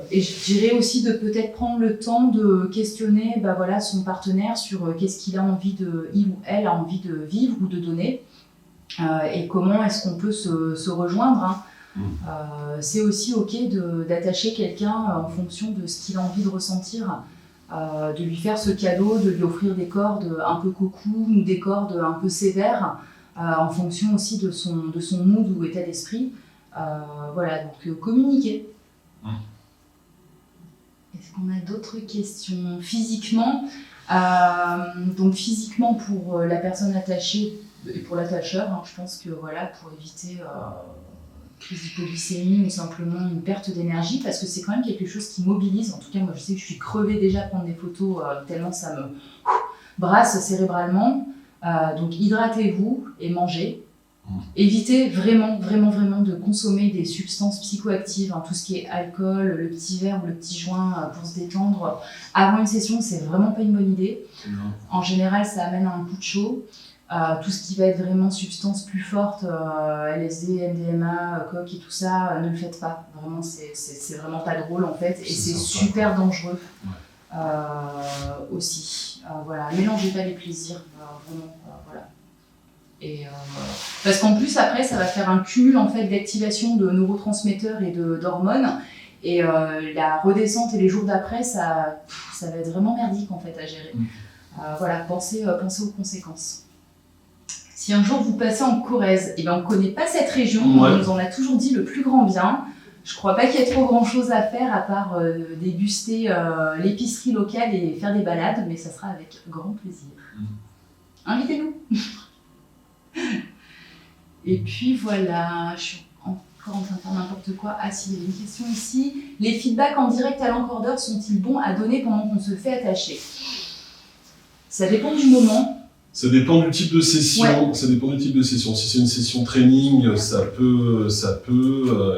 Et je dirais aussi de peut-être prendre le temps de questionner son partenaire sur qu'est-ce qu'il il ou elle a envie de vivre ou de donner, et comment est-ce qu'on peut se rejoindre. C'est aussi ok d'attacher quelqu'un en fonction de ce qu'il a envie de ressentir. De lui faire ce cadeau, de lui offrir des cordes un peu cocoon ou des cordes un peu sévères, en fonction aussi de son mood ou état d'esprit. Donc communiquer. Est-ce qu'on a d'autres questions? Physiquement, physiquement pour la personne attachée et pour l'attacheur, je pense que pour éviter crise d'hypoglycémie ou simplement une perte d'énergie, parce que c'est quand même quelque chose qui mobilise. En tout cas, moi je sais que je suis crevée déjà à prendre des photos tellement ça me brasse cérébralement. Donc hydratez-vous et mangez. Évitez vraiment de consommer des substances psychoactives, tout ce qui est alcool, le petit verre ou le petit joint pour se détendre. Avant une session, c'est vraiment pas une bonne idée. En général, ça amène un coup de chaud. Tout ce qui va être vraiment substance plus forte, LSD, MDMA, coke et tout ça, ne le faites pas. Vraiment, c'est vraiment pas drôle en fait, et c'est super dangereux aussi. Mélangez pas les plaisirs, vraiment, Et parce qu'en plus après, ça va faire un cumul en fait d'activation de neurotransmetteurs et d'hormones, et la redescente et les jours d'après, ça va être vraiment merdique en fait à gérer. Pensez aux conséquences. Si un jour vous passez en Corrèze, on ne connaît pas cette région, on nous en a toujours dit le plus grand bien. Je ne crois pas qu'il y ait trop grand chose à faire à part déguster l'épicerie locale et faire des balades, mais ça sera avec grand plaisir. Invitez-nous. Et puis voilà, je suis encore en train de faire n'importe quoi. Ah si, il y avait une question ici. Les feedbacks en direct à l'encordeur sont-ils bons à donner pendant qu'on se fait attacher? Ça dépend du moment. Ça dépend du type de session. Ça dépend du type de session. Si c'est une session training, ça peut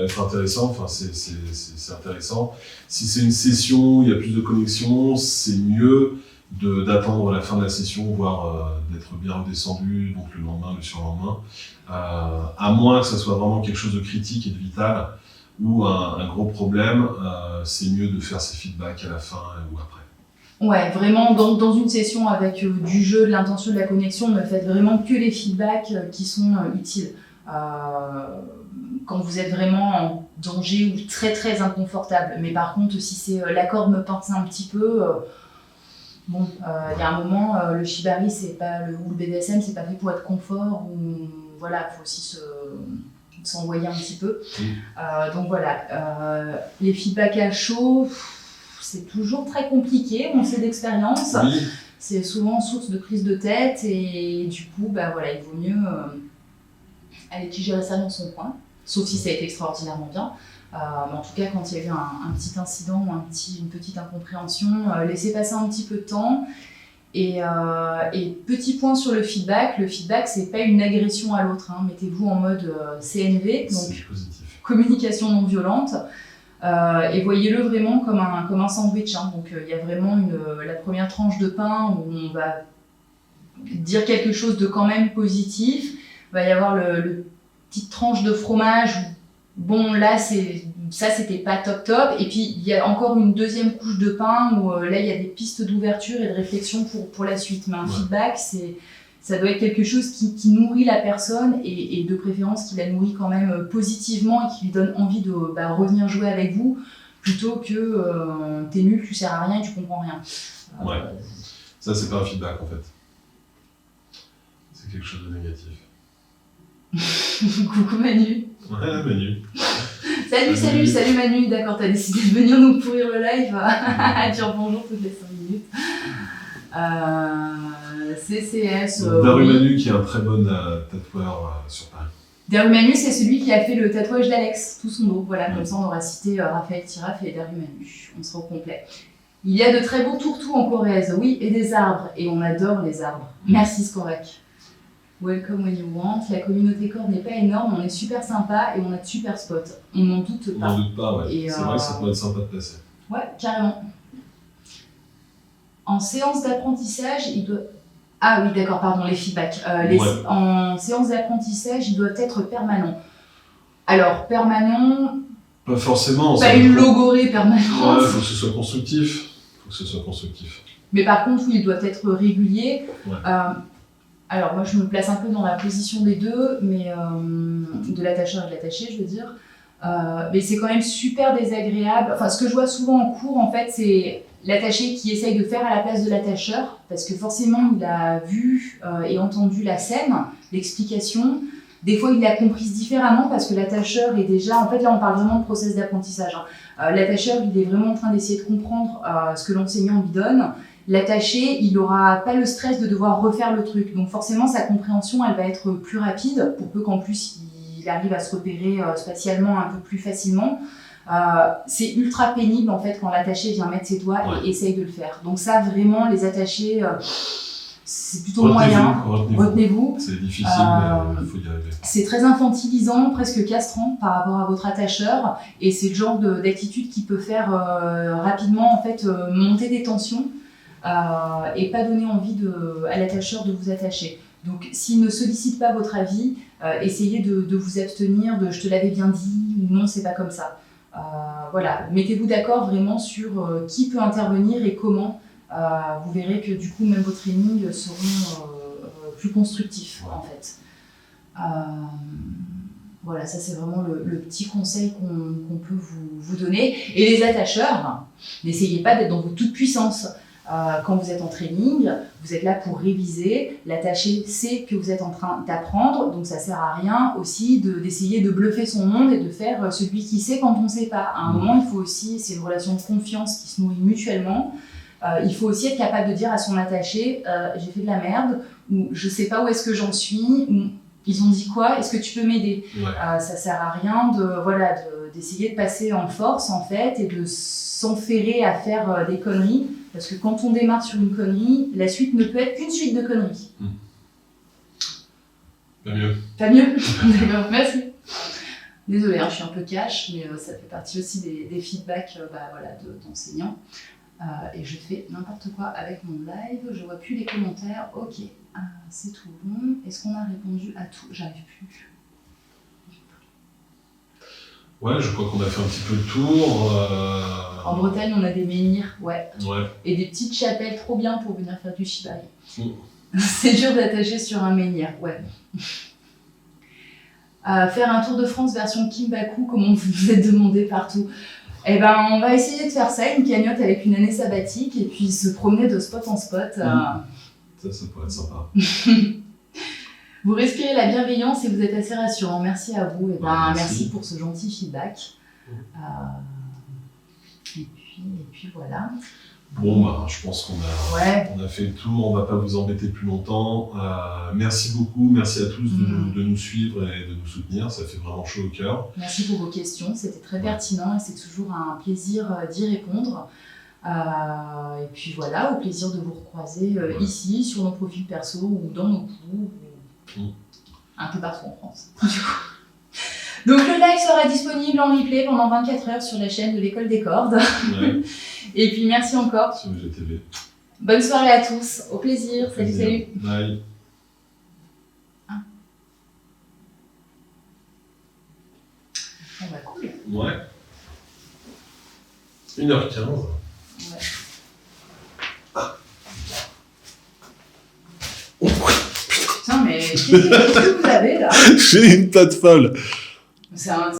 être intéressant. Enfin, c'est intéressant. Si c'est une session où il y a plus de connexion, c'est mieux d'attendre la fin de la session, voire d'être bien redescendu, donc le lendemain, le surlendemain. À moins que ça soit vraiment quelque chose de critique et de vital, ou un gros problème, c'est mieux de faire ces feedbacks à la fin ou après. Ouais, vraiment, dans une session avec du jeu, de l'intention, de la connexion, ne faites vraiment que les feedbacks qui sont utiles. Quand vous êtes vraiment en danger ou très très inconfortable. Mais par contre, si c'est la corde me pince un petit peu, y a un moment, le shibari ou le BDSM, c'est pas fait pour être confort, ou il faut aussi s'envoyer un petit peu. Les feedbacks à chaud, c'est toujours très compliqué, on sait d'expérience. Oui. C'est souvent source de prise de tête, et du coup, il vaut mieux aller gérer ça dans son coin, sauf si ça a été extraordinairement bien. Mais en tout cas, quand il y a eu un petit incident ou une petite incompréhension, laissez passer un petit peu de temps. Et petit point sur le feedback, c'est pas une agression à l'autre, hein. Mettez-vous en mode CNV, donc communication non violente, et voyez-le vraiment comme un sandwich, hein. Donc il y a vraiment la première tranche de pain où on va dire quelque chose de quand même positif, il va y avoir le petite tranche de fromage où, bon là ça c'était pas top, et puis il y a encore une deuxième couche de pain où là il y a des pistes d'ouverture et de réflexion pour la suite. Mais un feedback, ça doit être quelque chose qui nourrit la personne et de préférence qui la nourrit quand même positivement et qui lui donne envie de revenir jouer avec vous, plutôt que t'es nul, tu sers à rien et tu comprends rien. Ouais, ça c'est pas un feedback en fait. C'est quelque chose de négatif. Coucou Manu. Ouais, Manu. Salut Manu, d'accord, t'as décidé de venir nous pourrir le live, dire bonjour toutes les 5 minutes. CCS. Daru Manu qui est un très bon tatoueur sur Paris. Daru Manu, c'est celui qui a fait le tatouage d'Alex, tout son dos. Voilà, comme ça on aura cité Raphaël Tiraf et Daru Manu, on sera au complet. Il y a de très beaux tourtous en Corrèze, oui, et des arbres, et on adore les arbres. Merci Skorek. Welcome when you want. La communauté Core n'est pas énorme, on est super sympa et on a de super spots. On n'en doute pas. On n'en doute pas, ouais. Et c'est vrai que ça peut être sympa de passer. Ouais, carrément. En séance d'apprentissage, il doit... Ah oui, d'accord, pardon, les feedbacks. En séance d'apprentissage, ils doivent être permanents. Alors, permanent... Pas forcément. Pas une logorée permanente. Ouais, il faut que ce soit constructif. Mais par contre, oui, ils doivent être réguliers. Ouais. Alors moi je me place un peu dans la position des deux, mais de l'attacheur et de l'attaché je veux dire. Mais c'est quand même super désagréable. Enfin ce que je vois souvent en cours en fait c'est l'attaché qui essaye de faire à la place de l'attacheur, parce que forcément il a vu et entendu la scène, l'explication. Des fois il l'a comprise différemment parce que l'attacheur est déjà... En fait là on parle vraiment de process d'apprentissage, hein. L'attacheur il est vraiment en train d'essayer de comprendre ce que l'enseignant lui donne. L'attaché, il n'aura pas le stress de devoir refaire le truc. Donc forcément, sa compréhension, elle va être plus rapide, pour peu qu'en plus, il arrive à se repérer spatialement un peu plus facilement. C'est ultra pénible, en fait, quand l'attaché vient mettre ses doigts et essaye de le faire. Donc ça, vraiment, les attachés, c'est plutôt moyen. Retenez-vous. C'est difficile, mais il faut y arriver. C'est très infantilisant, presque castrant par rapport à votre attacheur. Et c'est le genre d'attitude qui peut faire rapidement, en fait, monter des tensions. Et pas donner envie à l'attacheur de vous attacher. Donc s'il ne sollicite pas votre avis, essayez de vous abstenir de « je te l'avais bien dit » ou « non, c'est pas comme ça ». Voilà, mettez-vous d'accord vraiment sur qui peut intervenir et comment. Vous verrez que du coup, même vos trainings seront plus constructifs en fait. Voilà, ça c'est vraiment le petit conseil qu'on peut vous donner. Et les attacheurs, n'essayez pas d'être dans votre toute puissance. Quand vous êtes en training, vous êtes là pour réviser, l'attaché sait que vous êtes en train d'apprendre, donc ça sert à rien aussi d'essayer de bluffer son monde et de faire celui qui sait quand on ne sait pas. À un moment, il faut aussi, c'est une relation de confiance qui se nourrit mutuellement, il faut aussi être capable de dire à son attaché j'ai fait de la merde, ou je sais pas où est-ce que j'en suis, ou ils ont dit quoi, est-ce que tu peux m'aider? Ça sert à rien d'essayer de passer en force en fait et de s'enferrer à faire des conneries. Parce que quand on démarre sur une connerie, la suite ne peut être qu'une suite de conneries. Pas mieux. Pas mieux. D'accord, merci. Désolée, hein, je suis un peu cash, mais ça fait partie aussi des feedbacks d'enseignants. Et je fais n'importe quoi avec mon live, je vois plus les commentaires. Ok, c'est tout bon. Est-ce qu'on a répondu à tout? J'arrive plus. Ouais, je crois qu'on a fait un petit peu le tour. En Bretagne, on a des menhirs, ouais. Et des petites chapelles trop bien pour venir faire du shibari. C'est dur d'attacher sur un menhir, ouais. Faire un tour de France version Kimbaku, comme on vous a demandé partout. Eh ben, on va essayer de faire ça, une cagnotte avec une année sabbatique, et puis se promener de spot en spot. Ça pourrait être sympa. Vous respirez la bienveillance et vous êtes assez rassurant. Merci à vous. Et merci pour ce gentil feedback. Et puis voilà. Bon, bah, je pense qu'on a fait le tour, on va pas vous embêter plus longtemps. Merci beaucoup, merci à tous de nous suivre et de nous soutenir, ça fait vraiment chaud au cœur. Merci pour vos questions, c'était très pertinent et c'est toujours un plaisir d'y répondre. Et puis voilà, au plaisir de vous recroiser ici, sur nos profils perso ou dans nos cours, un peu partout en France. Donc le live sera disponible en replay pendant 24 heures sur la chaîne de l'École des Cordes. Ouais. Et puis merci encore. Sur GTV. Bonne soirée à tous, au plaisir. Salut. Bye. Bon bah cool. Ouais. 1h15. Ouais. Putain mais qu'est-ce que vous avez là? J'ai une patte folle. C'est un